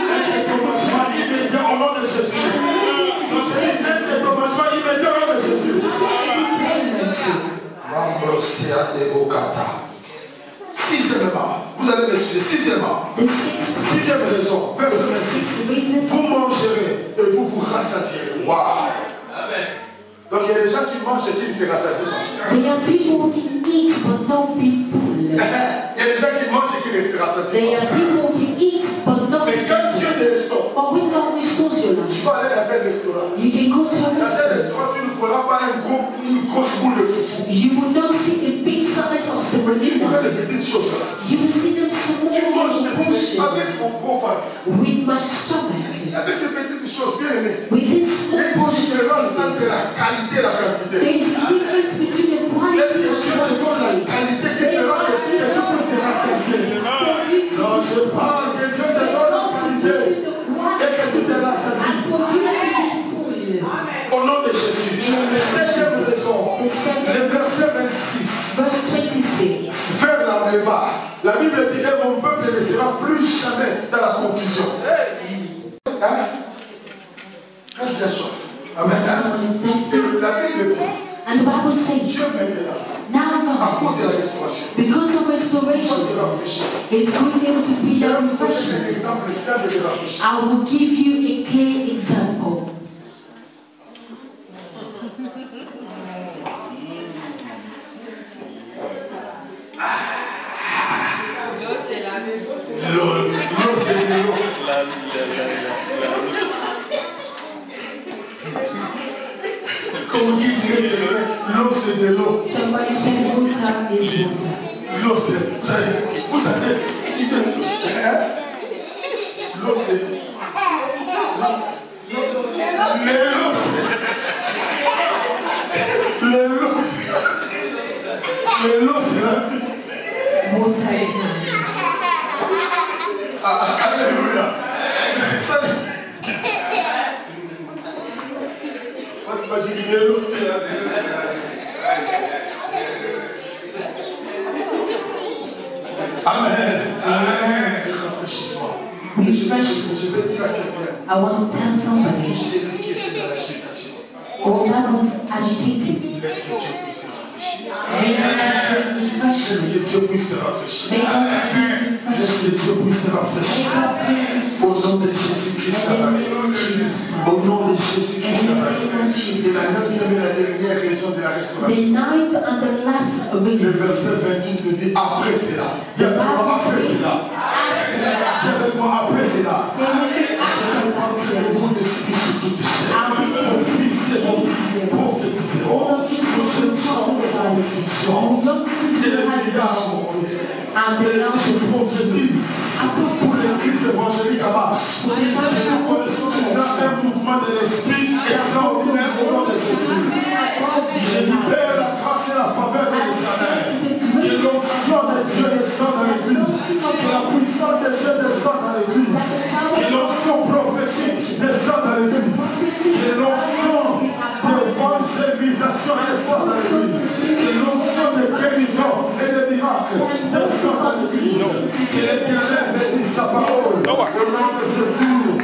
Un dédommagement immédiat au nom de Jésus. Un dédommagement immédiat au nom de Jésus. Mambrosia de Bokata. Sixièmement, vous allez me suivre. Sixième raison, verset 26. Vous mangerez et vous vous rassasierez. Waouh! Amen. Donc il y a des gens qui mangent et qui ne se rassasient pas. There are people who can eat but not be full. Il y a des gens qui mangent et qui ne se rassasient There pas. are people who can eat but not be Mais quand Dieu full. te restaure, But when God restores your life, tu vas aller dans un restaurant. you can go to a Dans un restaurant. restaurant, tu ne feras pas une grosse boule de foufou. You will not see the big size of Tu feras semolina. des petites choses là. You will see them small Tu manges des portions. avec mon gros ventre. With my stomach. Avec ces petites choses, bien aimées. With this Il y a small une différence portion. entre la qualité et la quantité. There is a difference between the quality Est-ce que and tu me donnes la qualité qui fera que tu puisses te rassasier? Non, je parle que Dieu te donne la qualité et que tu te rassasies. Au nom de Jésus. Septième raison, le verset 26. Verse 26. Vers la mémoire. La Bible dit que mon peuple ne sera plus jamais dans la confusion. Hein? Quand il a soif. Amen. La Bible dit, And the Bible says, Dieu maintenant, now à God, cause de la restauration, because of il faut restoration, te rafraîchir. is going able to be Je vais that vous donner un refreshment. exemple simple de rafraîchir. I will give you a clear example. L'eau, c'est de l'eau. Comme qui dirait l'eau, c'est de l'eau. Somebody said water is water. L'eau, c'est. Vous savez, l'eau, c'est. L'eau, c'est la vie. Water is life. Alléluia. C'est ça. Moi, tu vas dire l'eau, c'est la vie. Amen. Amen. Rafraîchissement. Je vais dire à quelqu'un. I want to tell Tout somebody, celui qui était dans l'agitation, all that was agitated, laisse que Dieu puisse se rafraîchir. may God bring Laisse refreshment. que Dieu puisse se rafraîchir. May God bring Laisse que refreshment. Dieu puisse se May rafraîchir. God bring Au nom de Jésus-Christ Nazareth. Au nom de Jésus-Christ Nazareth. C'est la neuvième et la dernière raison de la restauration. the ninth and the last Le reason. verset 28 nous dit après cela. Dis avec moi après cela. Dis avec moi après cela. Je vais prendre le mot d'esprit sur toute chair. Prophétiseront, prophétiseront. Je chanterai en vision. Et les vieillards mon Dieu. Et je prophétise pour l'église évangélique à marche. Nous connaissons maintenant un mouvement de l'esprit extraordinaire au nom de Jésus. Je libère la grâce et la faveur de l'Éternel. Que l'onction de Dieu descende dans l'église. Que la puissance de Dieu descende dans l'église. Que l'onction prophétique descende dans l'église. Que l'onction d'évangélisation descende dans l'église. Que l'onction de guérison them those who God leads you to Que l'Éternel bénisse sa parole. Au nom de Jésus.